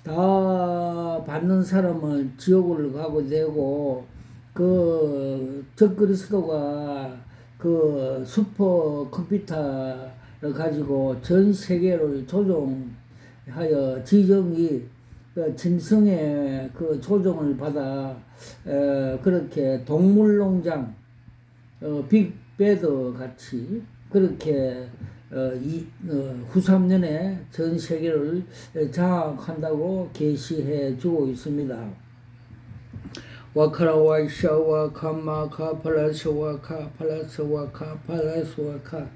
다 받는 사람은 지옥을 가고 되고, 그 적그리스도가 그 슈퍼 컴퓨터를 가지고 전 세계를 조종하여 지정이 짐승의 그 조종을 받아 그렇게 동물농장 빅배드 같이 그렇게 후 3년에 전 세계를 장악한다고 계시해 주고 있습니다. 와카라와이샤와 카마카 팔라스와카 팔라스와카 팔라스와카.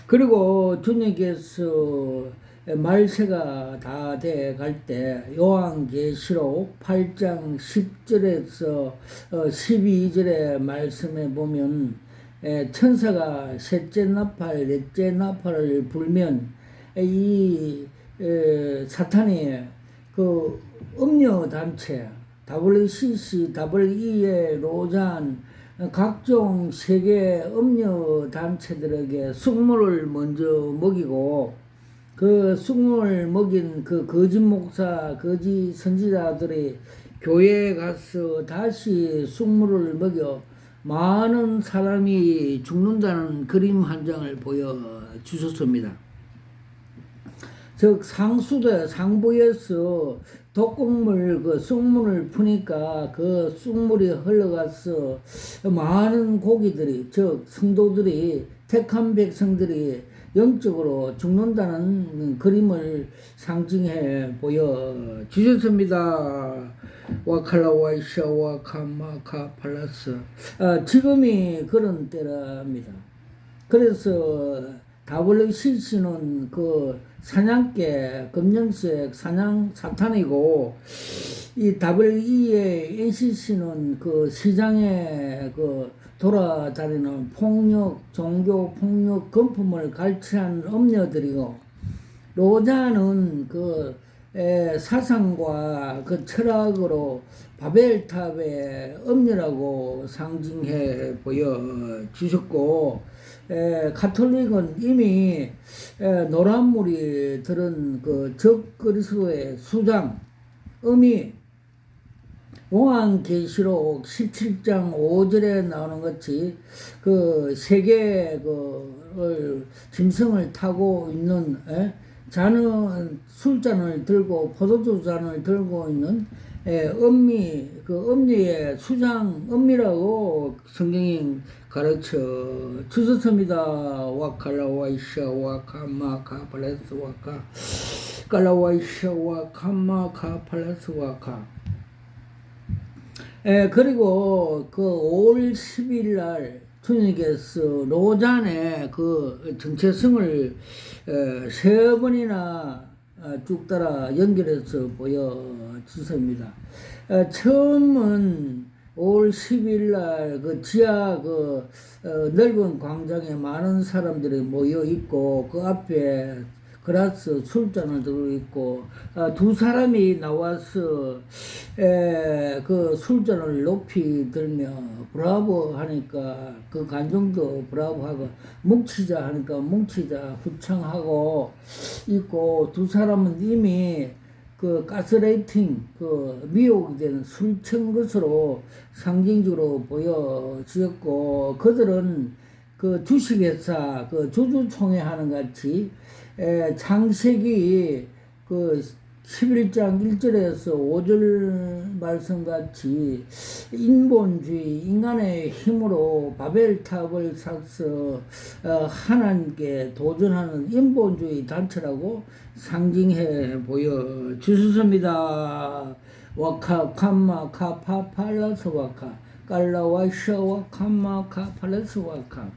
그리고 주님께서 말세가 다 돼 갈 때 요한계시록 8장 10절에서 12절의 말씀에 보면 천사가 셋째 나팔, 넷째 나팔을 불면 이 사탄이 그 음료 단체 WCC, WEA, 로잔 각종 세계 음료 단체들에게 숙모를 먼저 먹이고 그 숙모를 먹인 그 거짓 목사, 거짓 선지자들이 교회에 가서 다시 숙모를 먹여 많은 사람이 죽는다는 그림 한 장을 보여주셨습니다. 즉 상부에서 독극물 그 쑥물을 푸니까 그 쑥물이 흘러가서 많은 고기들이, 즉 성도들이, 택한 백성들이 영적으로 죽는다는 그림을 상징해 보여주셨습니다. 와칼라와이샤와 카마카 팔라스. 지금이 그런 때랍니다. 그래서 WCC는 그 사냥개, 검정색 사냥 사탄이고, 이 WE의 NCC는 그 시장에 그 돌아다니는 폭력, 종교 폭력, 금품을 갈취한 음녀들이고, 로자는 그 사상과 그 철학으로 바벨탑의 엄리라고 상징해 보여 주셨고, 가톨릭은 이미 노란물이 들은 그 적그리스도의 수장, 음이 요한계시록 17장 5절에 나오는 것이 그 세계 그 짐승을 타고 있는 잔은 술잔을 들고 포도주 잔을 들고 있는 음미, 그 음리의 수장 음미라고 성경이 가르쳐 주셨습니다. 와칼라와이샤 와카마카 팔레스 와카 칼라와이샤 와카마카 팔레스 와카. 그리고 그 5월 10일 날 주님께서 로잔의 그 정체성을 세 번이나 쭉 따라 연결해서 보여주습니다. 처음은 5월 10일 날 그 지하 그 넓은 광장에 많은 사람들이 모여 있고 그 앞에 그라스 술잔을 들고 있고 두 사람이 나와서 그 술잔을 높이 들며 브라보 하니까 그 관중도 브라보 하고 뭉치자 하니까 뭉치자 후창하고 있고, 두 사람은 이미 그 가스레이팅 그 미혹이 되는 술 천 것으로 상징적으로 보여지었고, 그들은 그 주식회사 그 주주총회 하는 같이 창세기 그 11장 1절에서 5절 말씀같이 인본주의, 인간의 힘으로 바벨탑을 쌓아서 하나님께 도전하는 인본주의 단체라고 상징해 보여 주셨습니다. 와카 캄마 카파 팔라스 와카 깔라와샤와 캄마 카 팔라스 와카.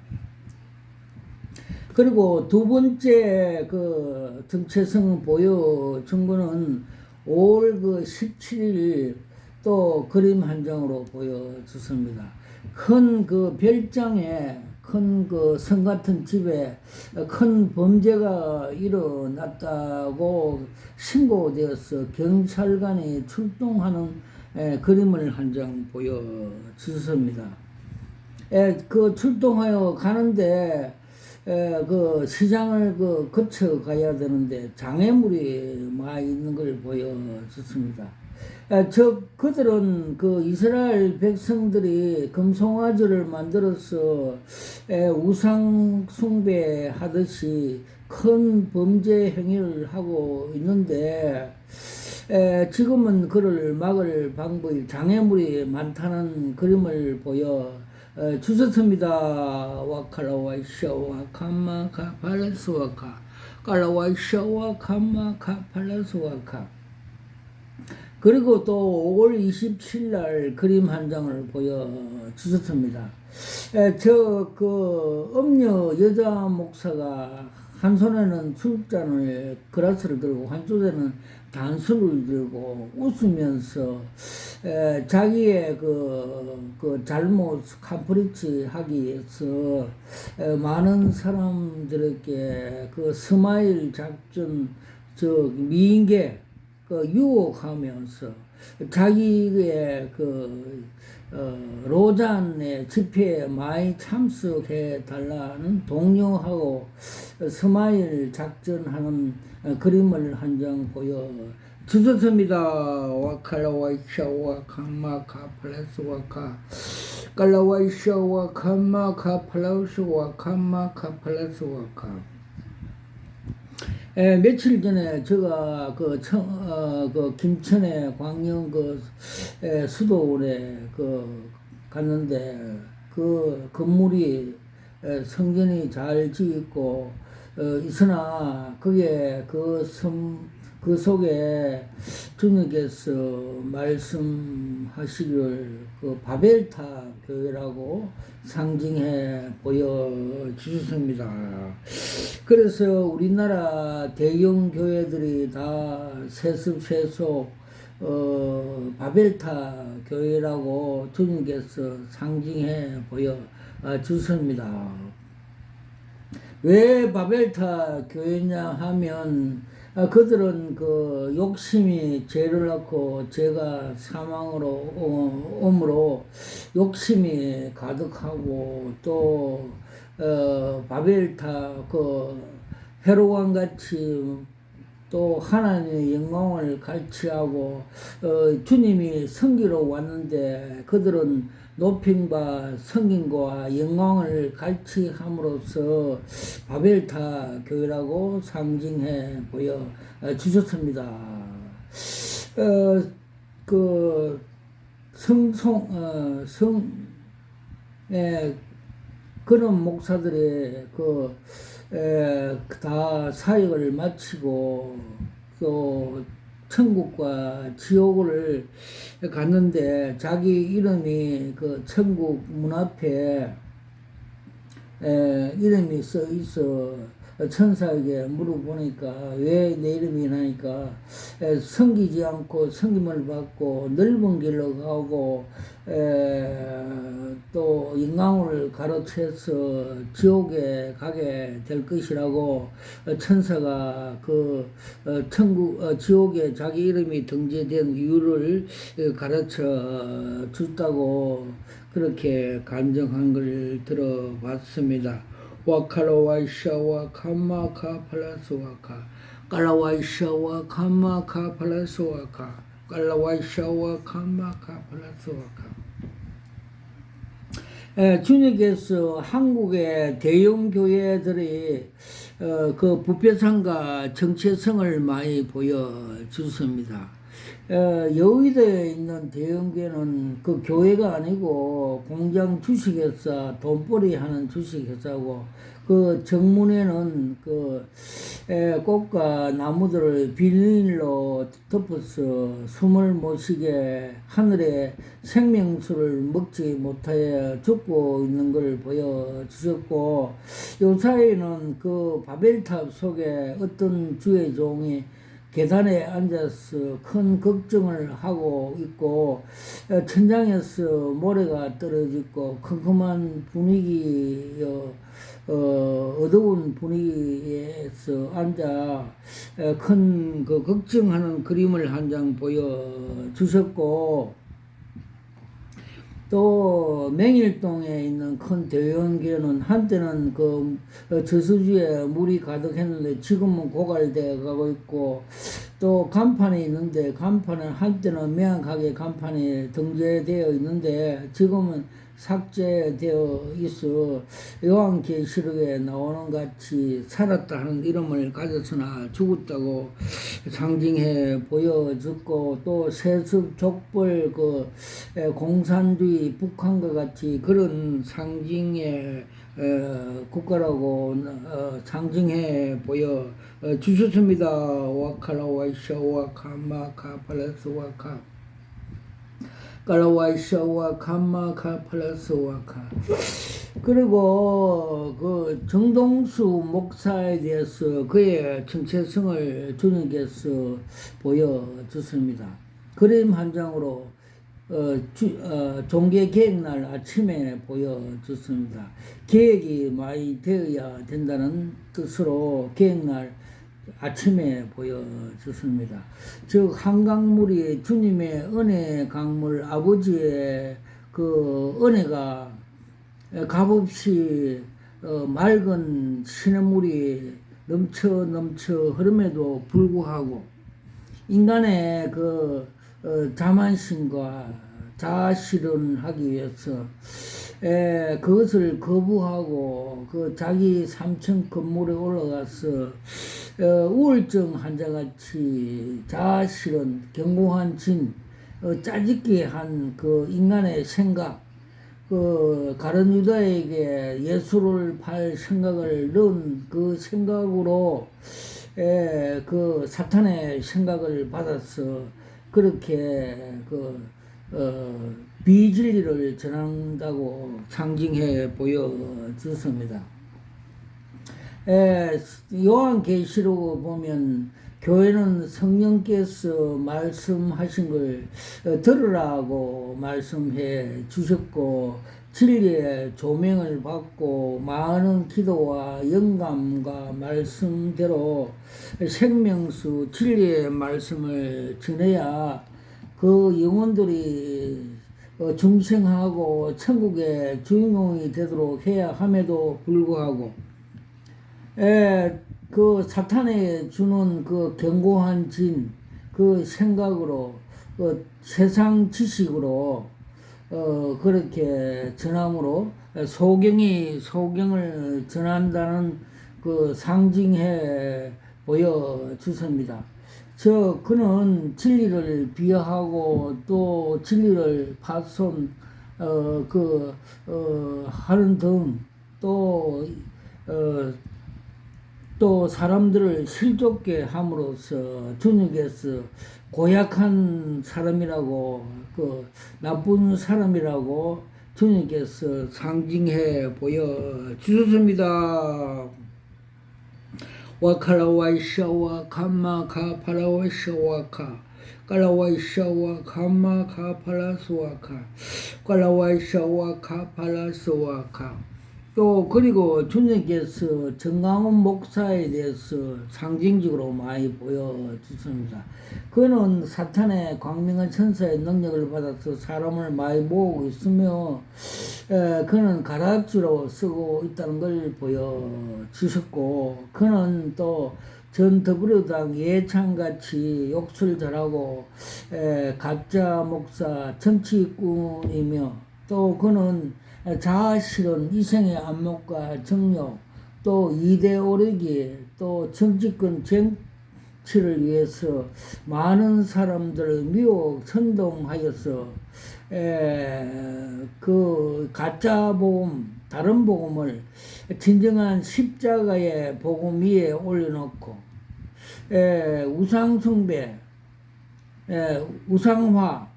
그리고 두 번째 그 정체성을 보여준 거는 5월 그 17일 또 그림 한 장으로 보여줬습니다. 큰 그 별장에 큰 그 성 같은 집에 큰 범죄가 일어났다고 신고되어서 경찰관이 출동하는 그림을 한 장 보여주셨습니다. 그 출동하여 가는데 그 시장을 그 거쳐 가야 되는데 장애물이 많이 있는 걸 보여줬습니다. 그들은 그 이스라엘 백성들이 금송아지를 만들어서 우상 숭배하듯이 큰 범죄 행위를 하고 있는데, 지금은 그를 막을 방법이 장애물이 많다는 그림을 보여 주셨습니다. 와칼라와이샤와 캄마카 팔라스와카 칼라와이샤와 캄마카 팔라스와카. 그리고 또 5월 27일 날 그림 한 장을 보여주셨습니다. 그 음녀 여자 목사가 한 손에는 술잔을 그라스를 들고 한쪽에는 단술을 들고 웃으면서 자기의 그 잘못 캄프리치 하기 위해서 많은 사람들에게 그 스마일 작전 미인계 그 유혹하면서 자기의 그 로잔의 집회에 많이 참석해 달라는 독려하고 스마일 작전하는 그림을 한 장 보여 주셨습니다. 와칼라와이샤와 캄마카 플라스와카 칼라와이샤와 캄마카 플라스와 캄마카 플라스와카. 며칠 전에 제가 그 김천의 광영 수도원에 갔는데 그 건물이 성전이 잘 지었고 있으나 그게 그 속에 주님께서 말씀하시기를 그 바벨탑 교회라고 상징해 보여주셨습니다. 그래서 우리나라 대형 교회들이 다 세습세속 바벨탑 교회라고 주님께서 상징해 보여주셨습니다. 왜 바벨타 교회냐 하면 그들은 그 욕심이 죄를 낳고 죄가 사망으로 오므로 욕심이 가득하고 또 바벨타 그 헤롯 왕 같이 또 하나님의 영광을 갈취하고 주님이 섬기러 왔는데 그들은 높임과 성김과 영광을 갈취함으로써 바벨타 교회라고 상징해 보여 주셨습니다. 그 그런 목사들의 다 사역을 마치고 또 천국과 지옥을 갔는데 자기 이름이 그 천국 문 앞에 이름이 써 있어. 천사에게 물어보니까 왜 내 이름이 나니까 섬기지 않고 섬김을 받고 넓은 길로 가고 또 영광을 가로채서 지옥에 가게 될 것이라고 천사가 그 천국 지옥에 자기 이름이 등재된 이유를 가르쳐 줬다고 그렇게 간증한 걸 들어봤습니다. 와칼라와이샤와 카마카 팔라스와카 깔라와이샤와 카마카 팔라스와카 깔라와이샤와 카마카 팔라스와카. 주님께서 한국의 대형 교회들이 그 부패성과 정체성을 많이 보여주습니다. 여의도에 있는 대형교회는 그 교회가 아니고 공장 주식회사, 돈벌이 하는 주식회사고, 그 정문에는 그 꽃과 나무들을 비닐로 덮어서 숨을 못 쉬게 하늘의 생명수를 먹지 못하여 죽고 있는 걸 보여주셨고, 요사이는 그 바벨탑 속에 어떤 주의 종이 계단에 앉아서 큰 걱정을 하고 있고 천장에서 모래가 떨어지고 컴컴한 분위기여 어두운 분위기에서 앉아 큰 그 걱정하는 그림을 한 장 보여주셨고, 또 맹일동에 있는 큰 대형교회는 한때는 그 저수지에 물이 가득했는데 지금은 고갈되어 가고 있고, 또 간판이 있는데 간판은 한때는 명확하게 간판이 등재되어 있는데 지금은 삭제되어 있어 요한계시록에 나오는 같이 살았다 하는 이름을 가졌으나 죽었다고 상징해 보여졌고, 또 세습 족벌 그 공산주의 북한과 같이 그런 상징의 국가라고 상징해 보여 주셨습니다. 와카라 와이샤 와카마카 팔라스 와카 깔라와이샤와 감마카 플러스와카. 그리고 그 정동수 목사에 대해서 그의 정체성을 주님께서 보여줬습니다. 그림 한 장으로 종교 계획날 아침에 보여줬습니다. 계획이 많이 되어야 된다는 뜻으로 계획날 아침에 보여줬습니다. 즉 한강물이 주님의 은혜 강물, 아버지의 그 은혜가 값없이 맑은 시냇물이 넘쳐 흐름에도 불구하고 인간의 그 자만심과 자아실현하기 위해서 그것을 거부하고 그 자기 3층 건물에 올라가서 우울증 환자같이 자아실현, 견고한 진, 짜집게 한 그 인간의 생각, 그 가룟 유다에게 예수를 팔 생각을 넣은 그 생각으로 그 사탄의 생각을 받아서 그렇게 비진리를 전한다고 상징해 보여주습니다. 요한계시록 보면 교회는 성령께서 말씀하신 걸 들으라고 말씀해 주셨고, 진리의 조명을 받고 많은 기도와 영감과 말씀대로 생명수 진리의 말씀을 전해야 그 영혼들이 중생하고 천국의 주인공이 되도록 해야 함에도 불구하고, 그 사탄에 주는 그 견고한 그 생각으로, 그 세상 지식으로 그렇게 전함으로 소경을 전한다는 그 상징해 보여 주습니다. 그는 진리를 비하하고 또 진리를 파손 하는 등 또 사람들을 실족게 함으로써 주님께서 고약한 사람이라고, 그 나쁜 사람이라고 주님께서 상징해 보여 주셨습니다. 와카라와이샤와 감마카파라와이샤와카 깔라와이샤와 감마카파라스와카 깔라와이샤와 카파라스와카. 또 그리고 주님께서 정강훈 목사에 대해서 상징적으로 많이 보여주십니다. 그는 사탄의 광명한 천사의 능력을 받아서 사람을 많이 모으고 있으며, 그는 가락지로 쓰고 있다는 걸 보여주셨고, 그는 또 전 더불어당 예찬같이 욕설 잘하고 가짜 목사 정치꾼이며, 또 그는 자아실현, 이생의 안목과 정욕, 또 이데올로기, 또 정치권 정치를 위해서 많은 사람들을 미혹 선동하여서 그 가짜 복음, 다른 복음을 진정한 십자가의 복음 위에 올려놓고 우상숭배, 우상화,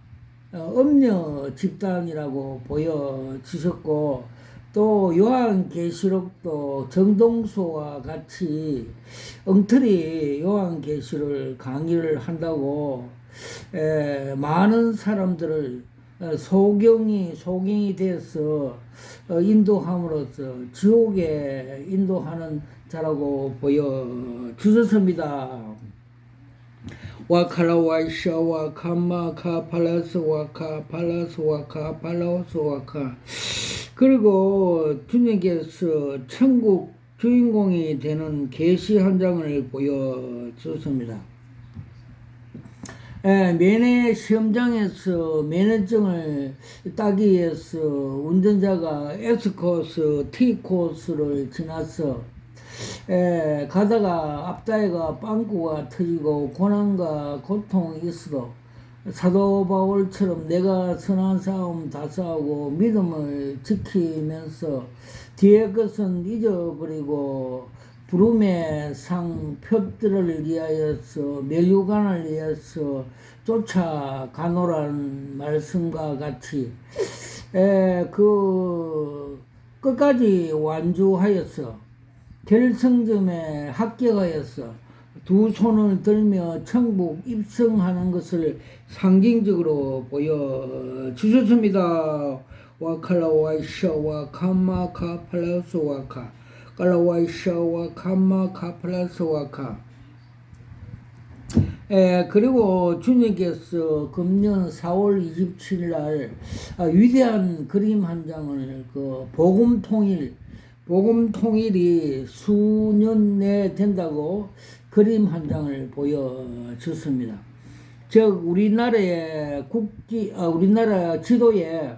음녀 집단이라고 보여주셨고, 또 요한계시록도 정동수와 같이 엉터리 요한계시를 강의를 한다고 많은 사람들을 소경이 돼서 인도함으로써 지옥에 인도하는 자라고 보여주셨습니다. 와카라와이샤와 감마카 팔라스와카 팔라스와카 팔라스와카. 그리고 주님께서 천국 주인공이 되는 계시 한 장을 보여주셨습니다. 면회 시험장에서 면허증을 따기 위해서 운전자가 S코스, T코스를 지나서 가다가 앞다리가 빵꾸가 터지고 고난과 고통이 있어도 사도 바울처럼 내가 선한 싸움 다 싸우고 믿음을 지키면서 뒤에 것은 잊어버리고 부름의 상 표들을 위하여서 멸류관을 위해서 쫓아가노라는 말씀과 같이 그 끝까지 완주하여서 결승점에 합격하여서 두 손을 들며 천국 입성하는 것을 상징적으로 보여주셨습니다. 와칼라와이샤와 감마카팔라스와카 칼라와이샤와 감마카팔라스와카. 그리고 주님께서 금년 4월 27일 날 위대한 그림 한 장을 복음 통일이 수년 내에 된다고 그림 한 장을 보여줬습니다. 즉 우리나라 지도에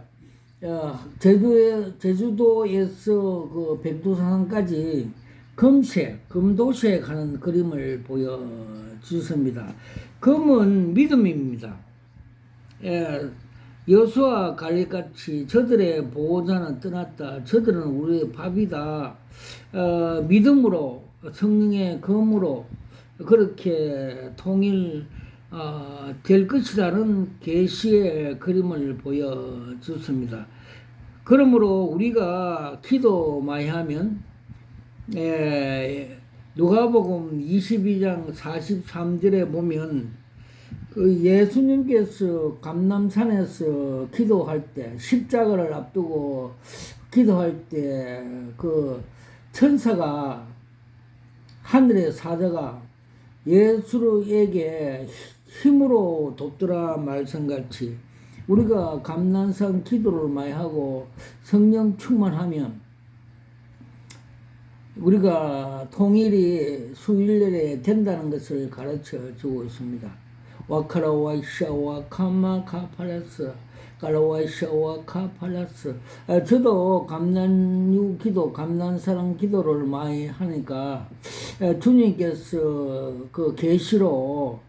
제주도에서 그 백두산까지 금도색 하는 그림을 보여주습니다. 금은 믿음입니다. 여수와 갈렙같이 저들의 보호자는 떠났다. 저들은 우리의 밥이다. 믿음으로 성령의 검으로 그렇게 통일 될 것이라는 계시의 그림을 보여줬습니다. 그러므로 우리가 기도 많이 하면 누가복음 22장 43절에 보면 그 예수님께서 감람산에서 기도할 때 십자가를 앞두고 기도할 때 그 천사가 하늘의 사자가 예수에게 힘으로 돕더라 말씀같이 우리가 감난산 기도를 많이 하고 성령 충만하면 우리가 통일이 수일날에 된다는 것을 가르쳐 주고 있습니다. 와카라와이샤와 카마카팔라스 까라와이샤와 카팔라스. 저도 감난유 기도 감난사랑 기도를 많이 하니까 주님께서 그 계시로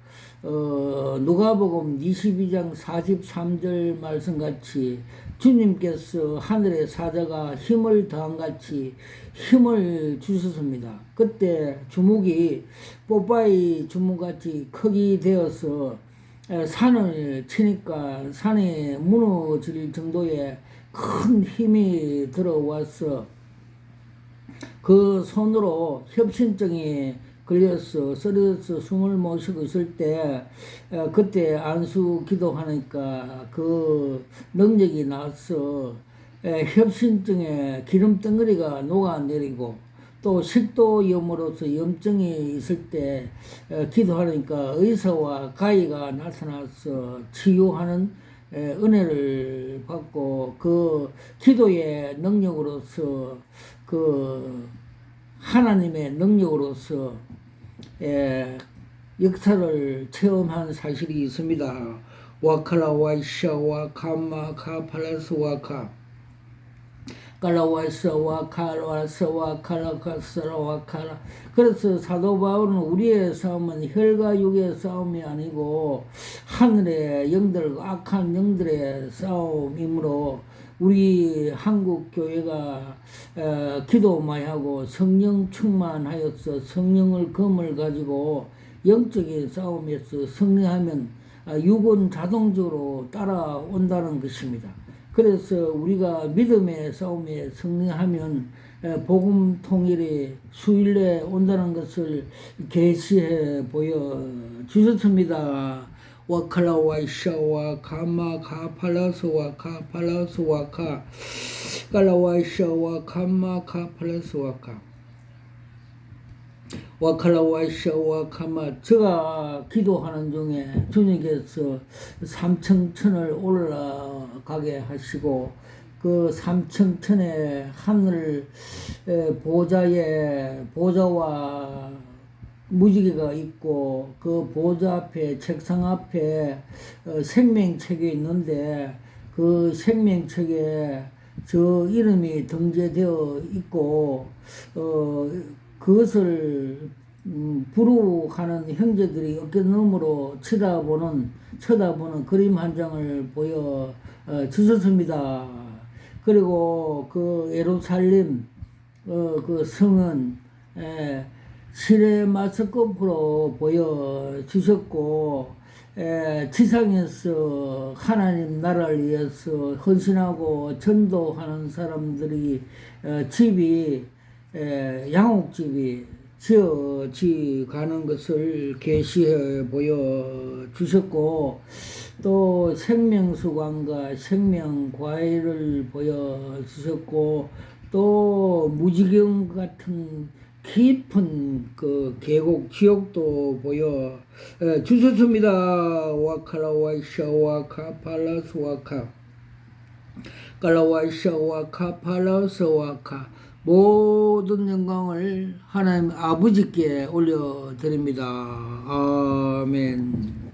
누가복음 22장 43절 말씀같이 주님께서 하늘의 사자가 힘을 더한 같이 힘을 주셨습니다. 그때 주먹이 뽀빠이 주먹같이 크게 되어서 산을 치니까 산이 무너질 정도의 큰 힘이 들어와서 그 손으로 협신증이 걸려서 쓰러져서 숨을 못 쉬고 있을 때 그때 안수 기도하니까 그 능력이 나서 협신증에 기름 덩어리가 녹아내리고 또 식도염으로서 염증이 있을 때 기도하니까 의사와 가이가 나타나서 치유하는 은혜를 받고 그 기도의 능력으로서 그 하나님의 능력으로서 역사를 체험한 사실이 있습니다. 와카라 와이샤 와카마 카팔라스 와카 깔라와이샤 와카라와스 와카라카스라 와카라. 그래서 사도 바울은 우리의 싸움은 혈과 육의 싸움이 아니고 하늘의 영들과 악한 영들의 싸움이므로 우리 한국 교회가 기도 많이 하고 성령 충만하여서 성령을 검을 가지고 영적인 싸움에서 승리하면 육은 자동적으로 따라온다는 것입니다. 그래서 우리가 믿음의 싸움에 승리하면 복음 통일이 수일에 온다는 것을 계시해 보여 주셨습니다. 와칼라와이샤와 카마 카팔라스와 카팔라스와 카 칼라와이샤와 카마 카팔라스와 카 와칼라와이샤와 카마. 제가 기도하는 중에 주님께서 삼층천을 올라가게 하시고 그 삼층천의 하늘 보좌와 무지개가 있고 그 보좌 앞에 책상 앞에 생명책이 있는데 그 생명책에 저 이름이 등재되어 있고 그것을 부르하는 형제들이 어깨너머로 쳐다보는 그림 한 장을 보여 주셨습니다. 그리고 그 예루살렘 그 성은 실의 마스코프로 보여 주셨고 지상에서 하나님 나라를 위해서 헌신하고 전도하는 사람들이 집이 양옥집이 지어지 가는 것을 계시해 보여 주셨고 또 생명수관과 생명과일을 보여 주셨고 또 무지경 같은 깊은 그 계곡 지역도 보여 주셨습니다. 와카라와이샤와 카팔라스와카 깔라와이샤와 카팔라스와카. 모든 영광을 하나님 아버지께 올려드립니다. 아멘.